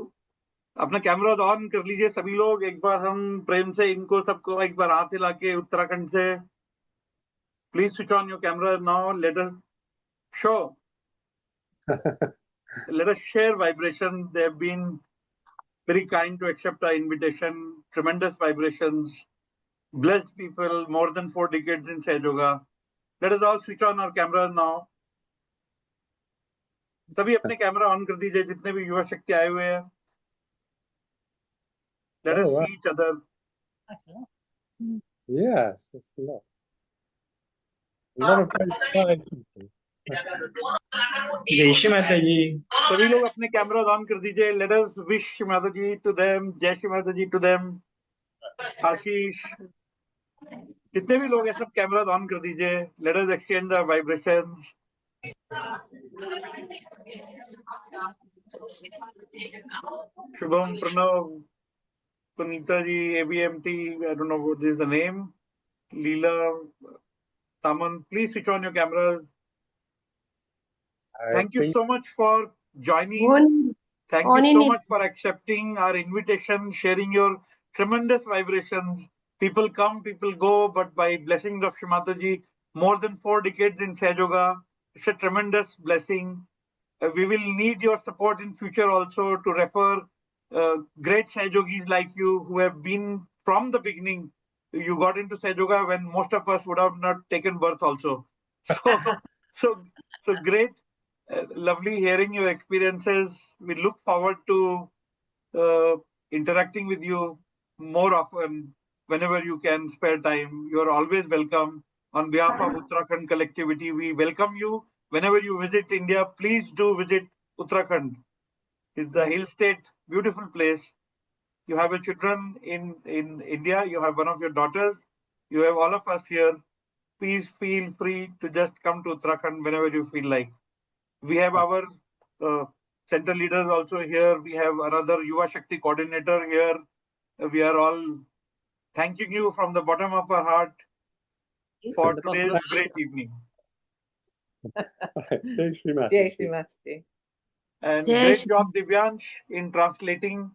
अपना camera on कर लीजिए सभी लोग, एक बार हम प्रेम से इनको सबको एक बार हाथ हिला के उत्तराखंड से, please switch on your camera now, let us show, let us share vibration. They have been very kind to accept our invitation. Tremendous vibrations, blessed people, more than 4 decades in Sage Yoga. Let us all switch on our cameras now. सभी अपने camera on कर दीजिए जितने भी युवा शक्ति आए हुए हैं. Let us see each other. Yes, that's a lot. lot of very shy people. जय श्री माता जी। सभी लोग अपने कैमरा ऑन कर दीजिए. Let us wish माता जी to them. जय श्री माता जी to them. आशीष, जितने भी लोग हैं सब कैमरा ऑन कर दीजिए. Let us exchange the vibrations. Shubham, Pranav, Punita ji, ABMT, I don't know what is the name. Leela, Taman, please switch on your cameras. Thank you so much for joining. Thank you so much for accepting our invitation, sharing your tremendous vibrations. People come, people go, but by blessings of Shrimataji, more than 4 decades in Sahaja, it's a tremendous blessing. We will need your support in future also to refer great Sahajogis like you who have been from the beginning. You got into Sahaja when most of us would have not taken birth also. So great. Lovely hearing your experiences. We look forward to interacting with you more often whenever you can spare time. You are always welcome. On behalf of Uttarakhand collectivity, we welcome you. Whenever you visit India, please do visit Uttarakhand. It's the hill state, beautiful place. You have a children in India. You have one of your daughters. You have all of us here. Please feel free to just come to Uttarakhand whenever you feel like. We have our center leaders also here. We have another Yuvashakti coordinator here. We are all thanking you from the bottom of our heart for today's great evening. Jai Shri Mata Jai Ji. Shri Mata Ji. And Jai great Shri- job, Divyansh, in translating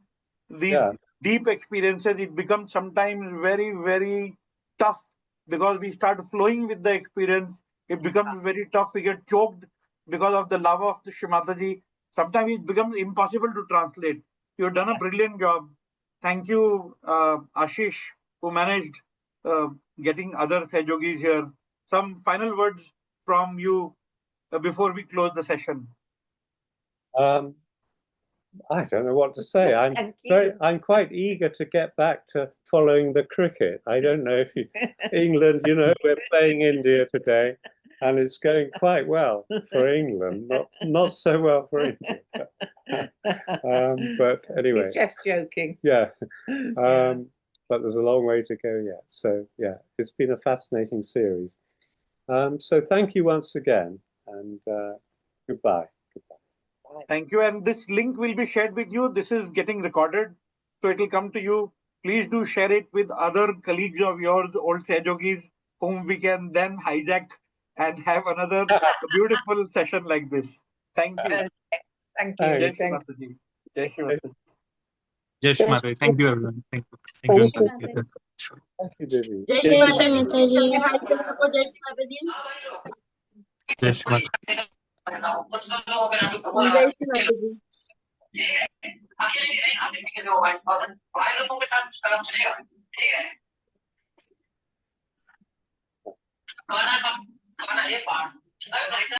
these deep experiences. It becomes sometimes very, very tough because we start flowing with the experience. It becomes very tough. We get choked because of the love of the Shrimataji. Sometimes it becomes impossible to translate. You've done a brilliant job. Thank you, Ashish, who managed getting other Sahajogis here. Some final words from you before we close the session. I don't know what to say. I'm quite eager to get back to following the cricket. I don't know if England, we're playing India today, and it's going quite well for England, not so well for India. But anyway, He's just joking. yeah. But there's a long way to go yet. So yeah, it's been a fascinating series. So thank you once again, and goodbye. Thank you. And this link will be shared with you. This is getting recorded, so it will come to you. Please do share it with other colleagues of yours, old Sahajogis, whom we can then hijack and have another beautiful session like this. Thank you. Thank you. Jai Thanks. Shri Mataji. Jai Shri Mataji. Jai Shri Mata Ji. Thank you, everyone. Thank you. Thank you, Uncle. Thank you, Devi. Jai Shri Mata Ji. Jai Shri Mata Ji. Jai Shri Mata. Jai Shri Mata Ji.